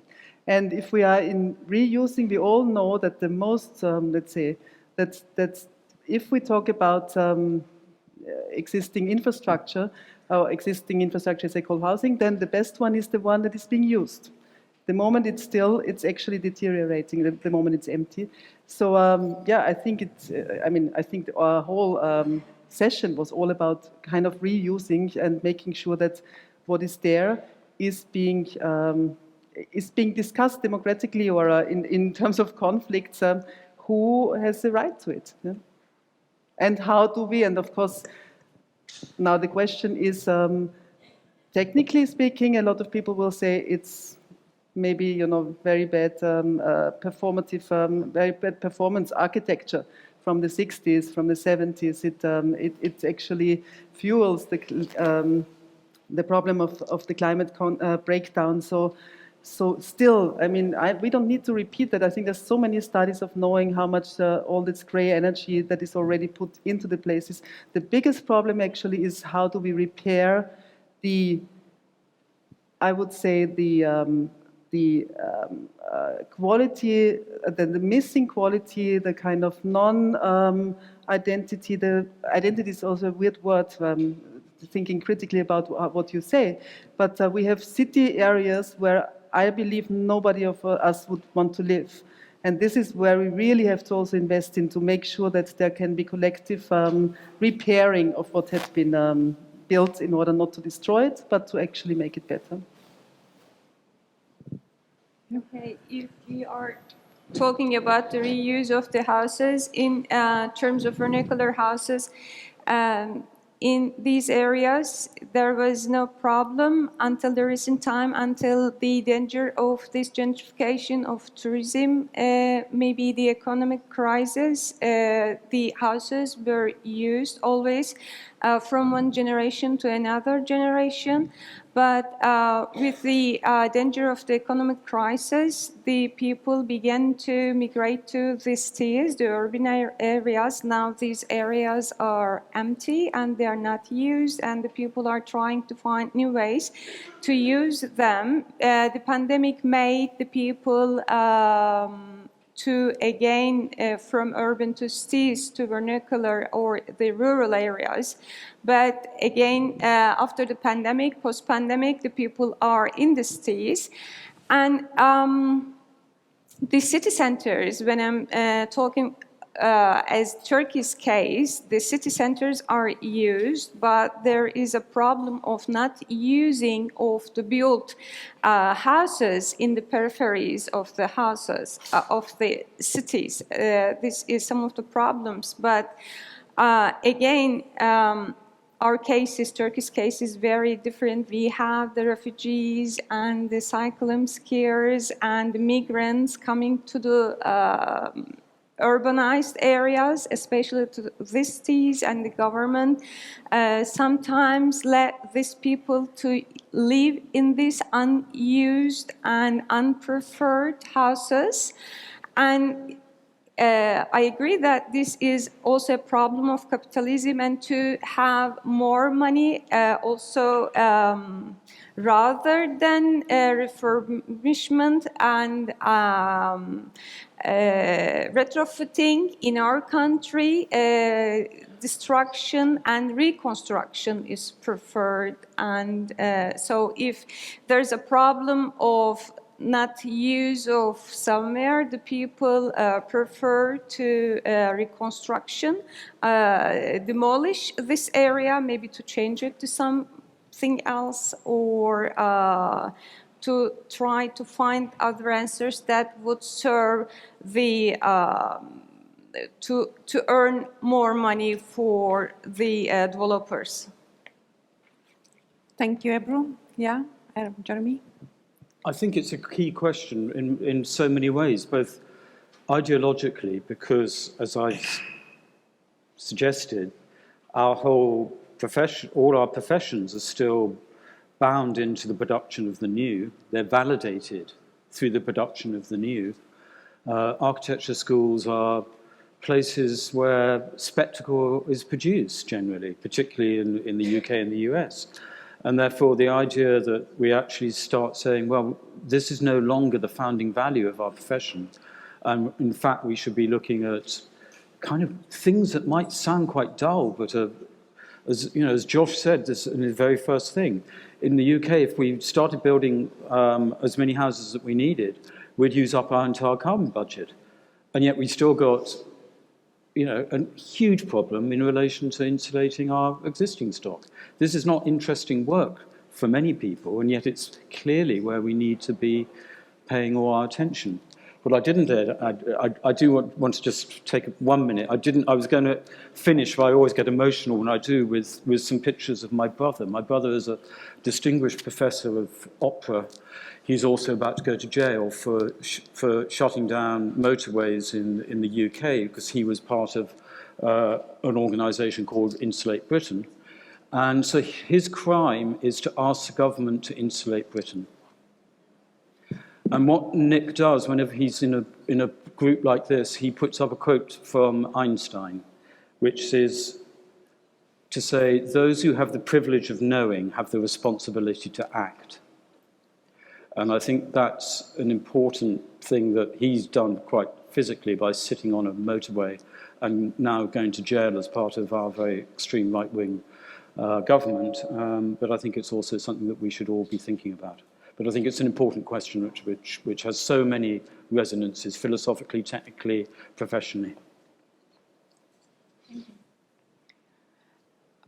And if we are in reusing, we all know that the most, let's say, that's if we talk about existing infrastructure, or existing infrastructure as I call housing, then the best one is the one that is being used. The moment it's actually deteriorating, the moment it's empty. So yeah, I think I think our whole session was all about kind of reusing and making sure that what is there is being discussed democratically, or in terms of conflicts, who has the right to it, yeah? And how do we? And of course, now the question is, technically speaking, a lot of people will say it's maybe very bad very bad performance architecture from the 60s, from the 70s. It actually fuels the problem of the climate breakdown. So still, I mean, we don't need to repeat that. I think there's so many studies of knowing how much all this gray energy that is already put into the places. The biggest problem actually is how do we repair I would say the quality, the missing quality, the kind of non-identity. The identity is also a weird word, thinking critically about what you say. But we have city areas where I believe nobody of us would want to live. And this is where we really have to also invest in to make sure that there can be collective repairing of what had been built in order not to destroy it, but to actually make it better. Okay, if we are talking about the reuse of the houses in terms of vernacular houses, in these areas, there was no problem until the recent time, until the danger of this gentrification of tourism, maybe the economic crisis. The houses were used always from one generation to another generation. But with the danger of the economic crisis, the people began to migrate to the cities, the urban areas. Now these areas are empty and they are not used, and the people are trying to find new ways to use them. The pandemic made the people to again from urban to cities to vernacular or the rural areas. But again, after the pandemic, post-pandemic, the people are in the cities. And the city centers, when I'm talking as Turkey's case, the city centers are used, but there is a problem of not using of the built houses in the peripheries of the houses of the cities. This is some of the problems, but again, our case, Turkey's case, is very different. We have the refugees and the asylum seekers and the migrants coming to the urbanized areas, especially to the cities, and the government sometimes let these people to live in these unused and unpreferred houses. And I agree that this is also a problem of capitalism, and to have more money also rather than refurbishment and retrofitting in our country, destruction and reconstruction is preferred. And so if there's a problem of not use of somewhere, the people prefer to reconstruction, demolish this area, maybe to change it to something else, or to try to find other answers that would serve the to earn more money for the developers. Thank you, Ebru. Yeah, Jeremy? I think it's a key question in so many ways, both ideologically, because, as I suggested, our whole profession, all our professions are still bound into the production of the new. They're validated through the production of the new. Architecture schools are places where spectacle is produced generally, particularly in the UK and the US. And therefore, the idea that we actually start saying, well, this is no longer the founding value of our profession. And in fact, we should be looking at kind of things that might sound quite dull, but as you know, as Josh said this in the very first thing, in the UK, if we started building as many houses that we needed, we'd use up our entire carbon budget. And yet we still got, you know, a huge problem in relation to insulating our existing stock. This is not interesting work for many people, and yet it's clearly where we need to be paying all our attention. What I didn't do, I do want to just take 1 minute. I was going to finish, but I always get emotional when I do, with some pictures of my brother. My brother is a distinguished professor of opera. He's also about to go to jail for shutting down motorways in the UK, because he was part of an organisation called Insulate Britain. And so his crime is to ask the government to insulate Britain. And what Nick does whenever he's in a group like this, he puts up a quote from Einstein, which is to say, those who have the privilege of knowing have the responsibility to act. And I think that's an important thing that he's done quite physically by sitting on a motorway and now going to jail as part of our very extreme right-wing government. But I think it's also something that we should all be thinking about. But I think it's an important question which has so many resonances, philosophically, technically, professionally.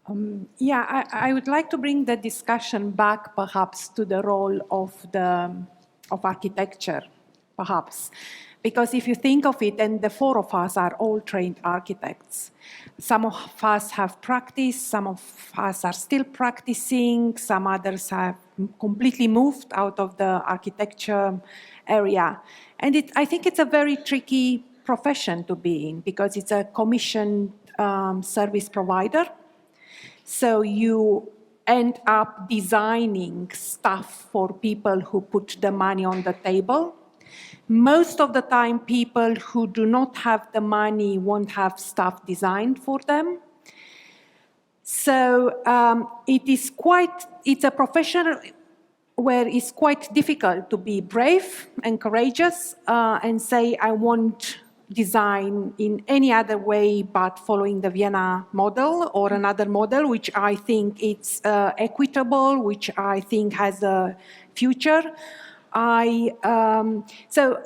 I would like to bring the discussion back, perhaps, to the role of architecture, perhaps. Because if you think of it, and the four of us are all trained architects. Some of us have practiced, some of us are still practicing, some others have completely moved out of the architecture area. And I think it's a very tricky profession to be in, because it's a commissioned service provider. So you end up designing stuff for people who put the money on the table. Most of the time, people who do not have the money won't have stuff designed for them. So it's a profession where it's quite difficult to be brave and courageous and say, I won't design in any other way but following the Vienna model or another model, which I think it's equitable, which I think has a future. So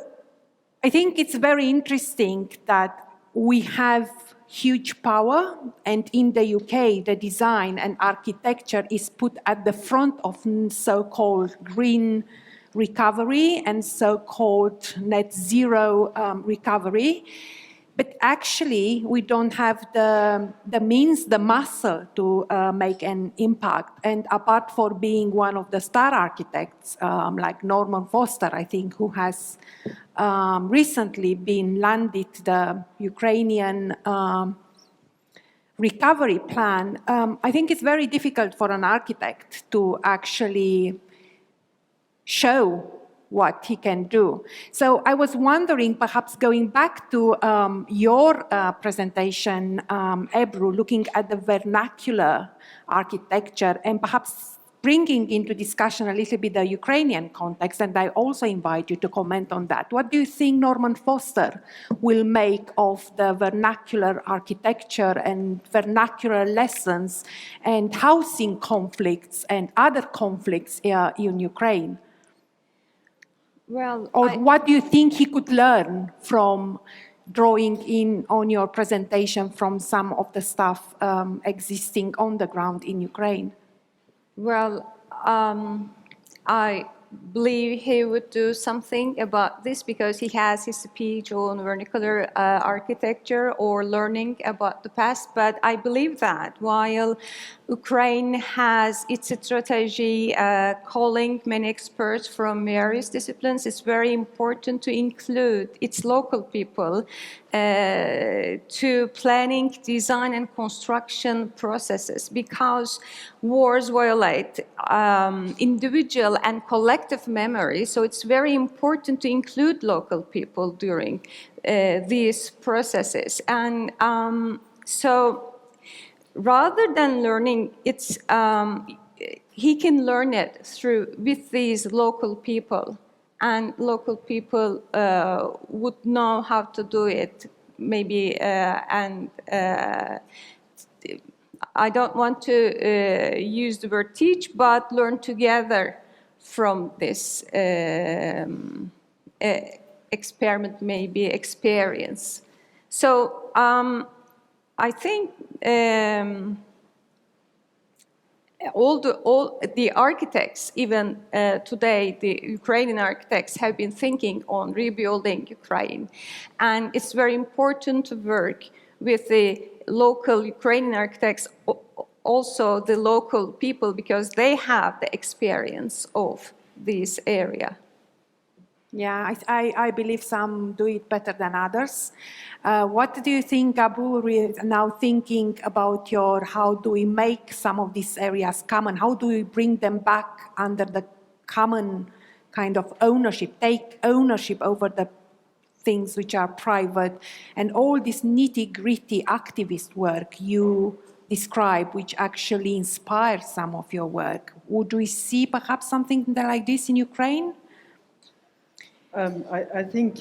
I think it's very interesting that we have huge power, and in the UK, the design and architecture is put at the front of so-called green recovery and so-called net zero recovery. But actually, we don't have the means, the muscle to make an impact. And apart from being one of the star architects, like Norman Foster, I think, who has recently been landed the Ukrainian recovery plan, I think it's very difficult for an architect to actually show what he can do. So I was wondering, perhaps going back to your presentation, Ebru, looking at the vernacular architecture and perhaps bringing into discussion a little bit the Ukrainian context, and I also invite you to comment on that. What do you think Norman Foster will make of the vernacular architecture and vernacular lessons and housing conflicts and other conflicts in Ukraine? Well, or what do you think he could learn from drawing in on your presentation from some of the stuff existing on the ground in Ukraine? Well, I believe he would do something about this because he has his speech on vernacular architecture or learning about the past. But I believe that while Ukraine has its strategy calling many experts from various disciplines, it's very important to include its local people to planning, design, and construction processes, because wars violate individual and collective memory. So it's very important to include local people during these processes. And so rather than learning, it's he can learn it with these local people. And local people would know how to do it, maybe, and I don't want to use the word teach, but learn together from this experiment, maybe experience. So I think all the architects, even today, the Ukrainian architects have been thinking on rebuilding Ukraine. And it's very important to work with the local Ukrainian architects, also the local people, because they have the experience of this area. Yeah, I believe some do it better than others. What do you think, Abu, now thinking about how do we make some of these areas common? How do we bring them back under the common kind of ownership, take ownership over the things which are private, and all this nitty-gritty activist work you describe, which actually inspires some of your work? Would we see perhaps something like this in Ukraine? I think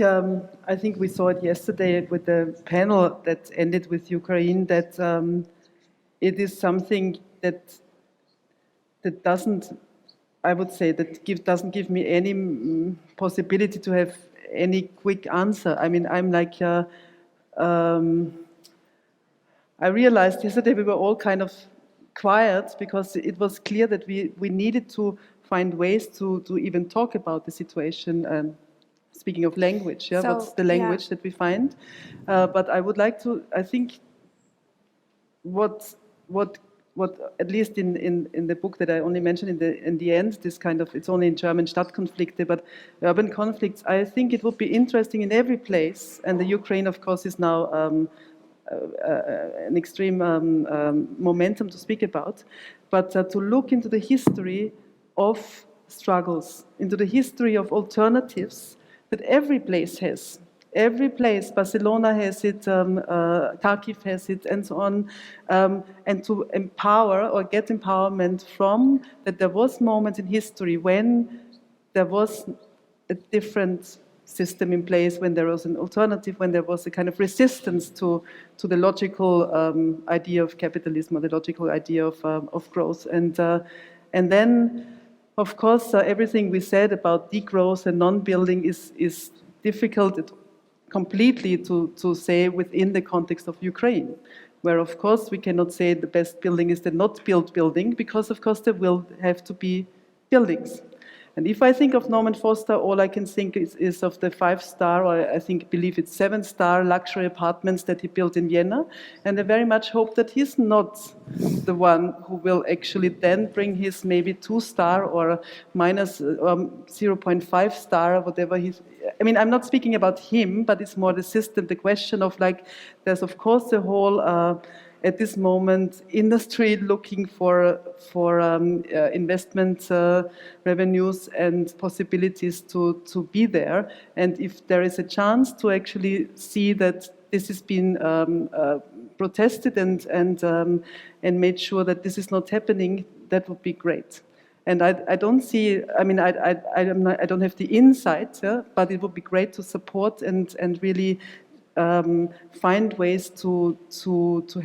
we saw it yesterday with the panel that ended with Ukraine, that it is something that doesn't, I would say, doesn't give me any possibility to have any quick answer. I mean, I'm like, I realized yesterday we were all kind of quiet because it was clear that we needed to find ways to even talk about the situation. Speaking of language, yeah, what's the language that we find? But I would like to, I think, what at least in the book that I only mentioned in the end, this kind of, it's only in German, Stadtkonflikte, but urban conflicts, I think it would be interesting in every place, and the Ukraine, of course, is now an extreme momentum to speak about. but to look into the history of struggles, into the history of alternatives that every place has. Every place, Barcelona has it, Kharkiv has it, and so on, and to empower or get empowerment from that there was moments in history when there was a different system in place, when there was an alternative, when there was a kind of resistance to the logical idea of capitalism or the logical idea of growth. And then, of course, everything we said about degrowth and non-building is difficult completely to say within the context of Ukraine, where, of course, we cannot say the best building is the not built building, because, of course, there will have to be buildings. And if I think of Norman Foster, all I can think is of the 5-star, or I believe it's 7-star luxury apartments that he built in Vienna. And I very much hope that he's not the one who will actually then bring his maybe 2-star or minus 0.5 star or whatever he's. I mean, I'm not speaking about him, but it's more the system, the question of like, there's of course the whole, at this moment, industry looking for investment revenues and possibilities to be there. And if there is a chance to actually see that this has been protested and made sure that this is not happening, that would be great. And I don't see, I mean, I don't have the insight, but it would be great to support and really find ways to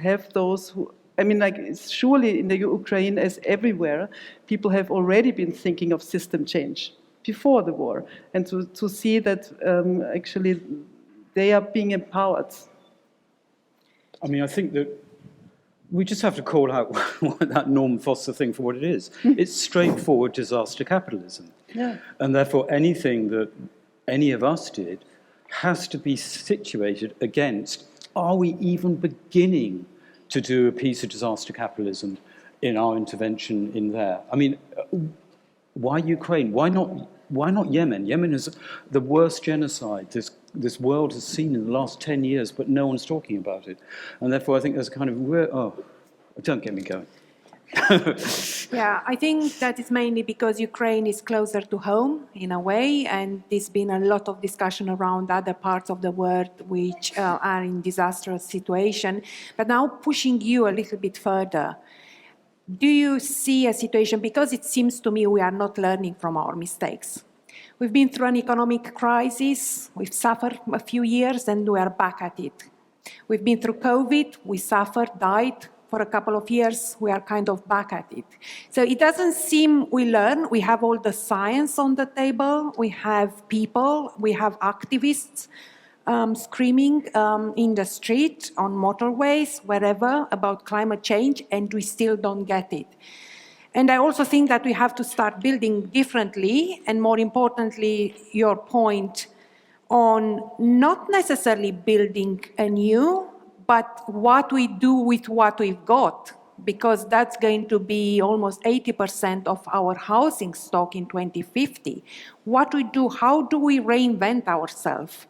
have those who, I mean, like, surely in the Ukraine, as everywhere, people have already been thinking of system change before the war, and to see that actually they are being empowered. I mean, I think that we just have to call out that Norman Foster thing for what it is. It's straightforward disaster capitalism. Yeah. And therefore, anything that any of us did has to be situated against, are we even beginning to do a piece of disaster capitalism in our intervention in there? I mean, why Ukraine? Why not Yemen? Yemen is the worst genocide this world has seen in the last 10 years, but no one's talking about it. And therefore, I think there's a kind of, don't get me going. Yeah, I think that is mainly because Ukraine is closer to home in a way, and there's been a lot of discussion around other parts of the world which are in disastrous situation. But now pushing you a little bit further, do you see a situation, because it seems to me we are not learning from our mistakes. We've been through an economic crisis, we've suffered a few years, and we are back at it. We've been through COVID, we suffered, died for a couple of years, we are kind of back at it. So it doesn't seem we learn. We have all the science on the table, we have people, we have activists screaming in the street, on motorways, wherever, about climate change, and we still don't get it. And I also think that we have to start building differently, and more importantly, your point on not necessarily building anew, but what we do with what we've got, because that's going to be almost 80% of our housing stock in 2050. What we do, how do we reinvent ourselves?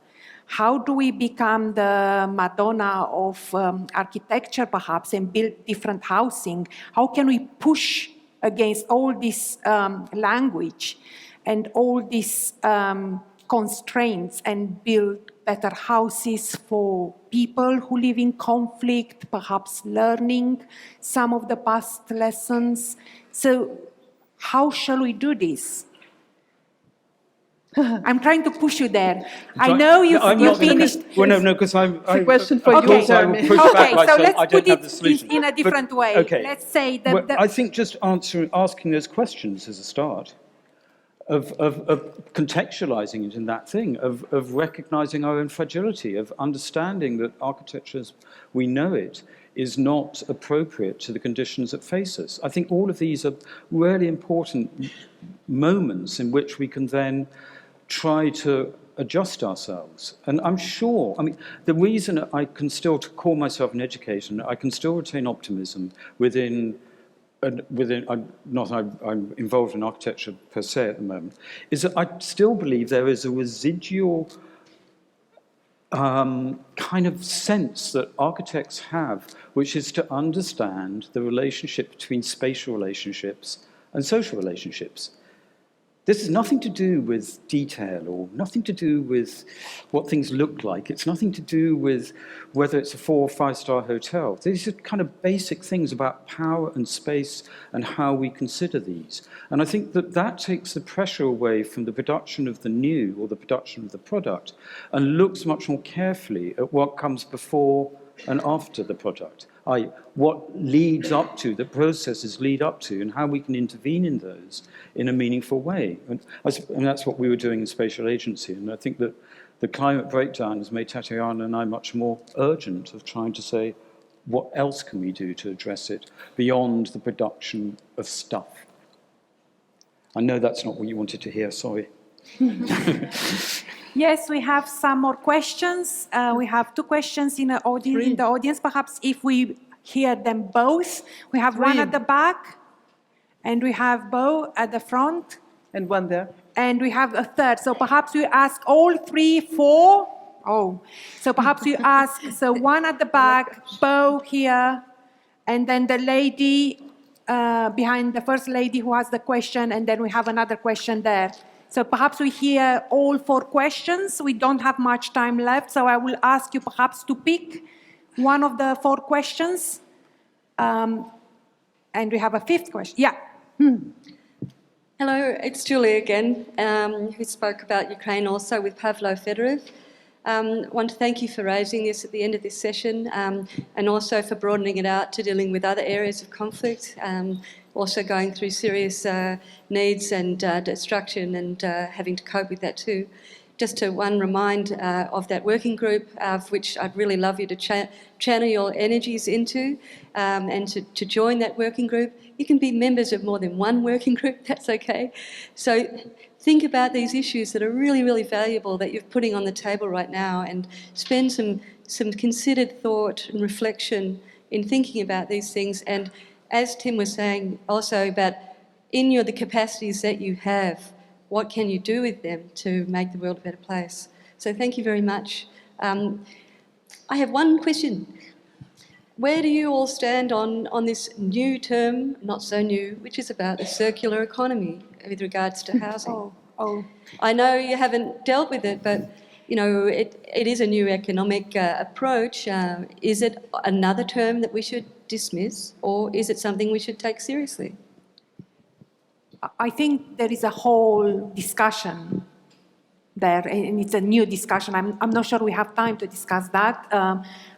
How do we become the Madonna of architecture, perhaps, and build different housing? How can we push against all this language and all these constraints and build better houses for people who live in conflict, perhaps learning some of the past lessons? So how shall we do this? I'm trying to push you there. I know you finished. Well, no, because It's a question for you, Jeremy. Okay, so let's put it in a different way. Okay. Let's say that. I think just asking those questions is a start of contextualizing it in that thing, of recognizing our own fragility, of understanding that architecture as we know it is not appropriate to the conditions that face us. I think all of these are really important moments in which we can then try to adjust ourselves. And I'm sure, I mean, the reason I can still call myself an educator, I can still retain optimism within, not I'm involved in architecture per se at the moment, is that I still believe there is a residual kind of sense that architects have, which is to understand the relationship between spatial relationships and social relationships. This has nothing to do with detail or nothing to do with what things look like. It's nothing to do with whether it's a 4- or 5-star hotel. These are kind of basic things about power and space and how we consider these. And I think that that takes the pressure away from the production of the new or the production of the product and looks much more carefully at what comes before and after the product, i.e. what leads up to, the processes lead up to, and how we can intervene in those in a meaningful way. And that's what we were doing in spatial agency. And I think that the climate breakdown has made Tatiana and I much more urgent of trying to say, what else can we do to address it beyond the production of stuff? I know that's not what you wanted to hear, sorry. Yes, we have some more questions. We have 2 questions in the audience. Perhaps if we hear them both. We have one at the back, and we have Bo at the front. And one there. And we have a third. So perhaps we ask all 3, 4. Oh, so perhaps we ask, so one at the back, Bo here, and then the lady behind the first lady who has the question, and then we have another question there. So perhaps we hear all 4 questions. We don't have much time left, so I will ask you perhaps to pick one of the 4 questions. And we have a 5th question. Yeah. Hello, it's Julie again, who spoke about Ukraine also with Pavlo Fedorov. Want to thank you for raising this at the end of this session, and also for broadening it out to dealing with other areas of conflict, also going through serious needs and destruction and having to cope with that too. Just to remind of that working group, of which I'd really love you to channel your energies into, and to join that working group. You can be members of more than one working group, that's okay. So think about these issues that are really, really valuable that you're putting on the table right now, and spend some considered thought and reflection in thinking about these things. And as Tim was saying also about the capacities that you have, what can you do with them to make the world a better place? So thank you very much. I have one question. Where do you all stand on this new term, not so new, which is about the circular economy with regards to housing? I know you haven't dealt with it, but it is a new economic approach. Is it another term that we should dismiss, or is it something we should take seriously? I think there is a whole discussion there, and it's a new discussion. I'm not sure we have time to discuss that.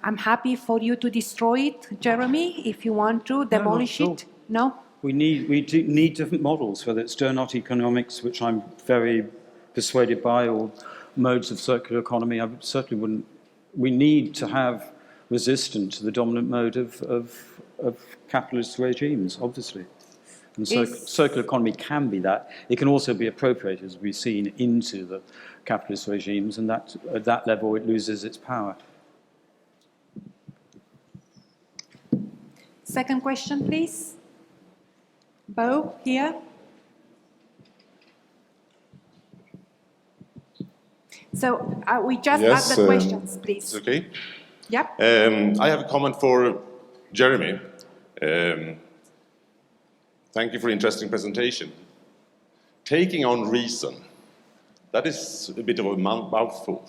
I'm happy for you to destroy it, Jeremy, if you want to demolish it. No? We do need different models, whether it's donut economics, which I'm very persuaded by, or modes of circular economy. I certainly wouldn't. We need to have resistance to the dominant mode of capitalist regimes, obviously. And circular economy can be that. It can also be appropriated, as we've seen, into the capitalist regimes, and that at that level it loses its power. Second question, please. Bo, here. So we just asked the questions, please. Okay. Yep. I have a comment for Jeremy. Thank you for an interesting presentation. Taking on reason, that is a bit of a mouthful.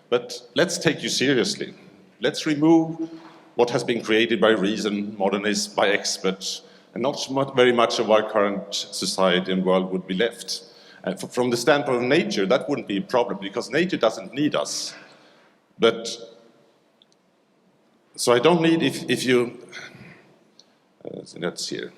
But let's take you seriously. Let's remove what has been created by reason, modernists, by experts, and not very much of our current society and world would be left. And from the standpoint of nature, that wouldn't be a problem, because nature doesn't need us. But, so I don't need, if you, that's here.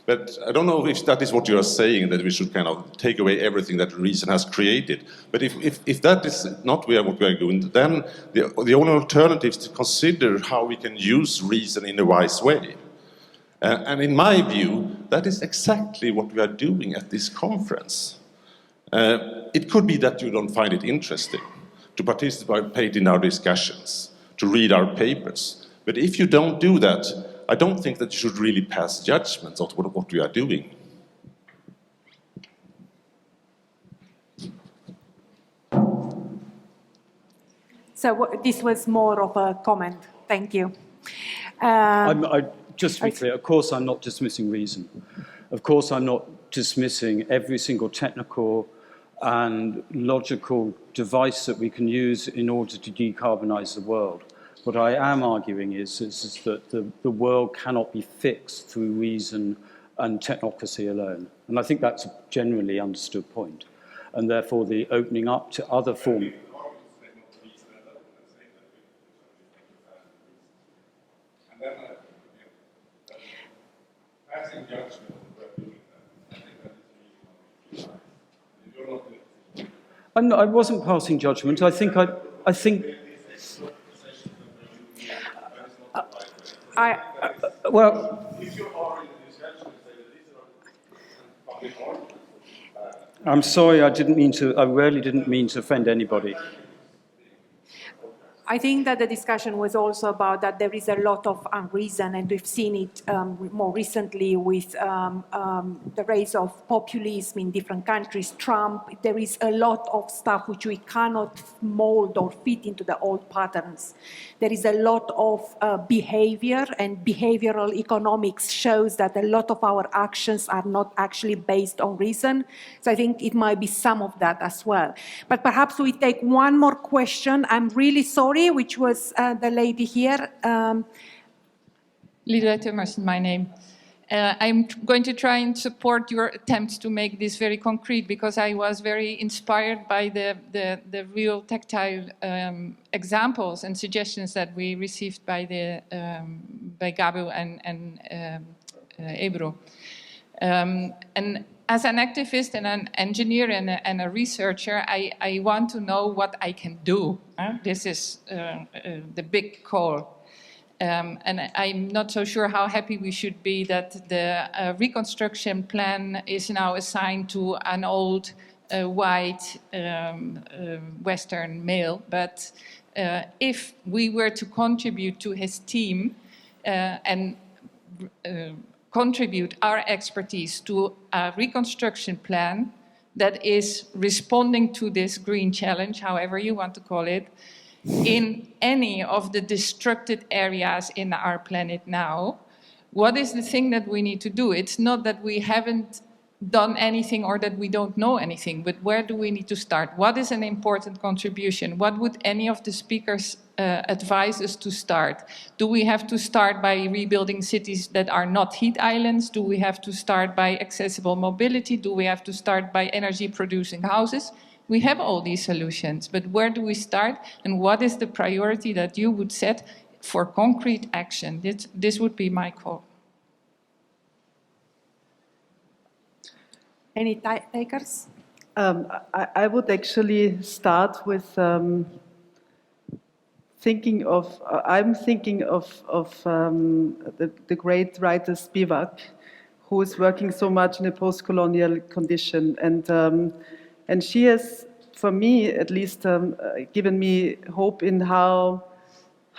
But I don't know if that is what you are saying, that we should kind of take away everything that reason has created. But if that is not what we are doing, then the only alternative is to consider how we can use reason in a wise way. And in my view, that is exactly what we are doing at this conference. It could be that you don't find it interesting to participate in our discussions, to read our papers. But if you don't do that, I don't think that you should really pass judgments on what we are doing. So this was more of a comment. Thank you. Just to be clear, of course I'm not dismissing reason. Of course I'm not dismissing every single technical and logical device that we can use in order to decarbonize the world. What I am arguing is that the world cannot be fixed through reason and technocracy alone. And I think that's a generally understood point. And therefore the opening up to other forms. I wasn't passing judgment. I think. Well. I'm sorry. I really didn't mean to offend anybody. I think that the discussion was also about that there is a lot of unreason, and we've seen it more recently with the rise of populism in different countries, Trump. There is a lot of stuff which we cannot mold or fit into the old patterns. There is a lot of behavior, and behavioral economics shows that a lot of our actions are not actually based on reason. So I think it might be some of that as well. But perhaps we take one more question. I'm really sorry, which was the lady here. Lida Tummers, my name. I'm going to try and support your attempts to make this very concrete, because I was very inspired by the real tactile examples and suggestions that we received by Gabo and Ebro. And as an activist and an engineer and a researcher, I want to know what I can do. This is the big call. And I'm not so sure how happy we should be that the reconstruction plan is now assigned to an old white Western male. But if we were to contribute to his team and contribute our expertise to a reconstruction plan that is responding to this green challenge, however you want to call it, in any of the destructed areas in our planet now, what is the thing that we need to do? It's not that we haven't done anything or that we don't know anything, but where do we need to start? What is an important contribution? What would any of the speakers advise us to start? Do we have to start by rebuilding cities that are not heat islands? Do we have to start by accessible mobility? Do we have to start by energy producing houses? We have all these solutions, but where do we start? And what is the priority that you would set for concrete action? This would be my call. Any takers? I would actually start with thinking of the great writer Spivak, who is working so much in a post-colonial condition, and she has, for me at least, given me hope in how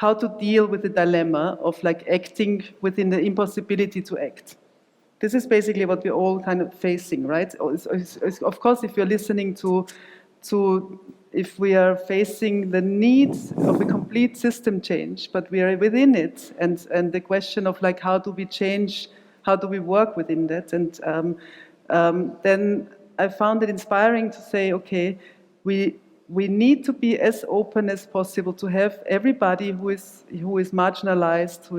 to deal with the dilemma of like acting within the impossibility to act. This is basically what we're all kind of facing, right? Of course, if you're listening to if we are facing the needs of a complete system change, but we are within it, and the question of like how do we change, how do we work within that, and then I found it inspiring to say, okay, we need to be as open as possible to have everybody who is marginalized, who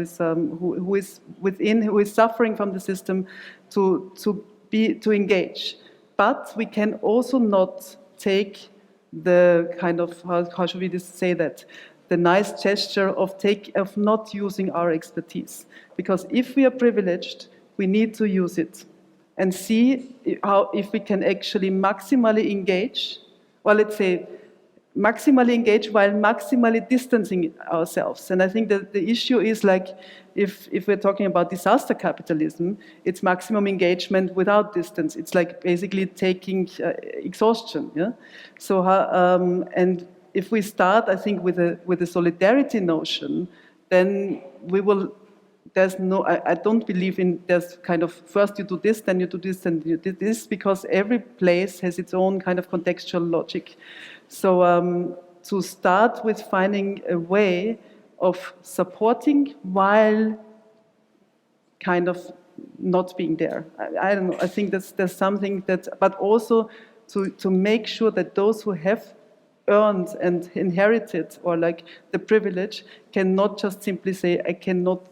is suffering from the system, to engage. But we can also not take the kind of how should we just say that, the nice gesture of not using our expertise, because if we are privileged, we need to use it and see how if we can actually maximally engage. Well, let's say maximally engage while maximally distancing ourselves. And I think that the issue is like, if we're talking about disaster capitalism, it's maximum engagement without distance. It's like basically taking exhaustion. Yeah. So and if we start, I think with a solidarity notion, then we will. There's no. I don't believe in. There's kind of first you do this, then you do this, and you do this, because every place has its own kind of contextual logic. So to start with finding a way of supporting while kind of not being there. I don't know, I think there's something that, but also to make sure that those who have earned and inherited or like the privilege cannot just simply say, I cannot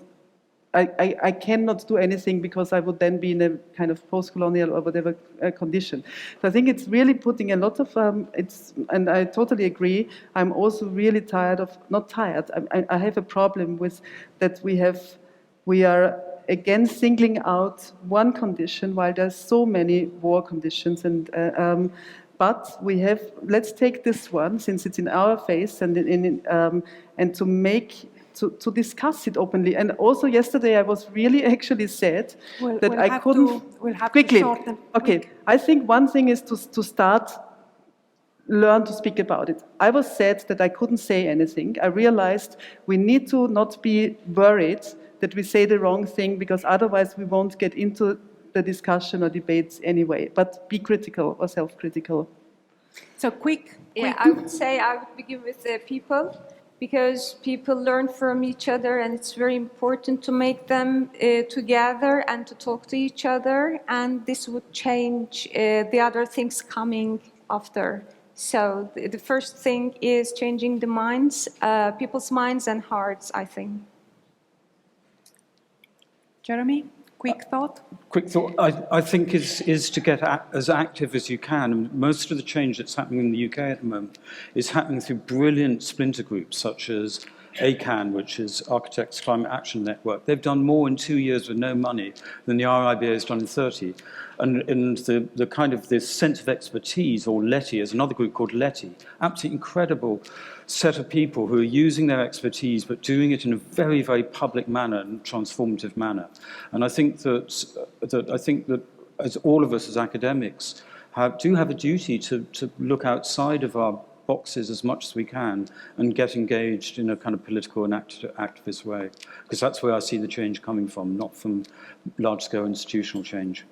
do anything because I would then be in a kind of post-colonial or whatever condition. So I think it's really putting a lot of, and I totally agree, I'm also really tired of, not tired, I have a problem with that we are again singling out one condition while there's so many war conditions. And but we have, let's take this one since it's in our face and and to discuss it openly. And also yesterday I was really actually sad that I couldn't quickly. Okay, I think one thing is to start learn to speak about it. I was sad that I couldn't say anything. I realized we need to not be worried that we say the wrong thing, because otherwise we won't get into the discussion or debates anyway. But be critical or self-critical. So quick. Yeah, I would say I would begin with the people, because people learn from each other, and it's very important to make them together and to talk to each other, and this would change the other things coming after. So the first thing is changing the minds, people's minds and hearts, I think. Jeremy, quick thought? Quick thought, I think is to get as active as you can. And most of the change that's happening in the UK at the moment is happening through brilliant splinter groups such as ACAN, which is Architects Climate Action Network. They've done more in 2 years with no money than the RIBA has done in 30. And the kind of this sense of expertise, or LETI, is another group called LETI, absolutely incredible set of people who are using their expertise but doing it in a very, very public manner and transformative manner. And I think that as all of us as academics do have a duty to look outside of our boxes as much as we can and get engaged in a kind of political and activist way, because that's where I see the change coming from, not from large-scale institutional change.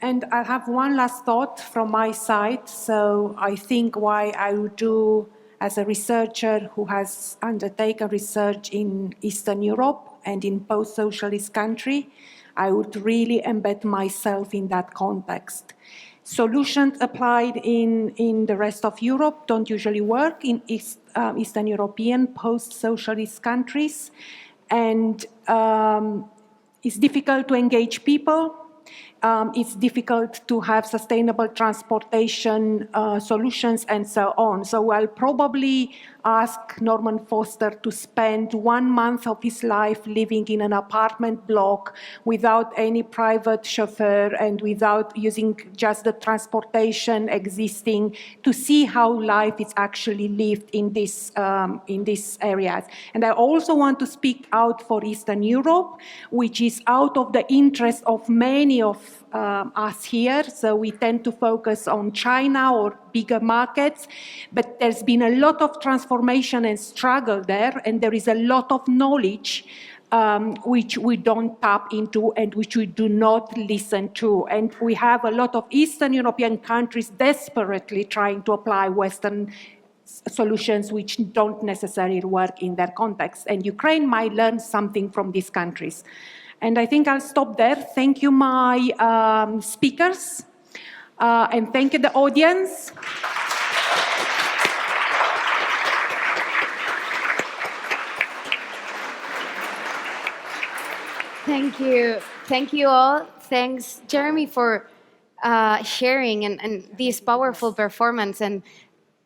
And I have one last thought from my side. So I think why I would do, as a researcher who has undertaken research in Eastern Europe and in post-socialist country, I would really embed myself in that context. Solutions applied in the rest of Europe don't usually work in Eastern European post-socialist countries. And it's difficult to engage people. It's difficult to have sustainable transportation solutions and so on. So I'll probably ask Norman Foster to spend 1 month of his life living in an apartment block without any private chauffeur and without using just the transportation existing, to see how life is actually lived in these areas. And I also want to speak out for Eastern Europe, which is out of the interest of many of us here. So we tend to focus on China or bigger markets, but there's been a lot of transformation and struggle there, and there is a lot of knowledge which we don't tap into and which we do not listen to. And we have a lot of Eastern European countries desperately trying to apply Western solutions which don't necessarily work in their context. And Ukraine might learn something from these countries. And I think I'll stop there. Thank you, my speakers, and thank you, the audience. Thank you. Thank you all. Thanks, Jeremy, for sharing and this powerful performance and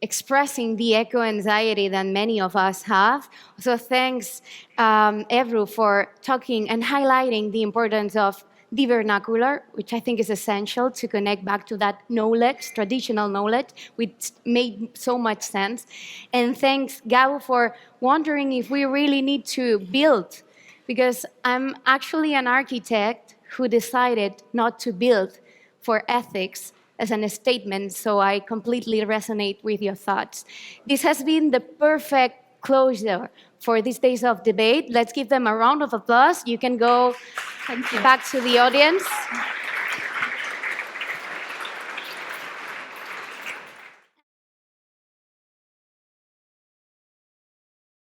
expressing the eco-anxiety that many of us have. So thanks, Evru, for talking and highlighting the importance of the vernacular, which I think is essential to connect back to that knowledge, traditional knowledge, which made so much sense. And thanks, Gabo, for wondering if we really need to build, because I'm actually an architect who decided not to build for ethics as a statement, so I completely resonate with your thoughts. This has been the perfect closure for these days of debate. Let's give them a round of applause. You can go back to the audience.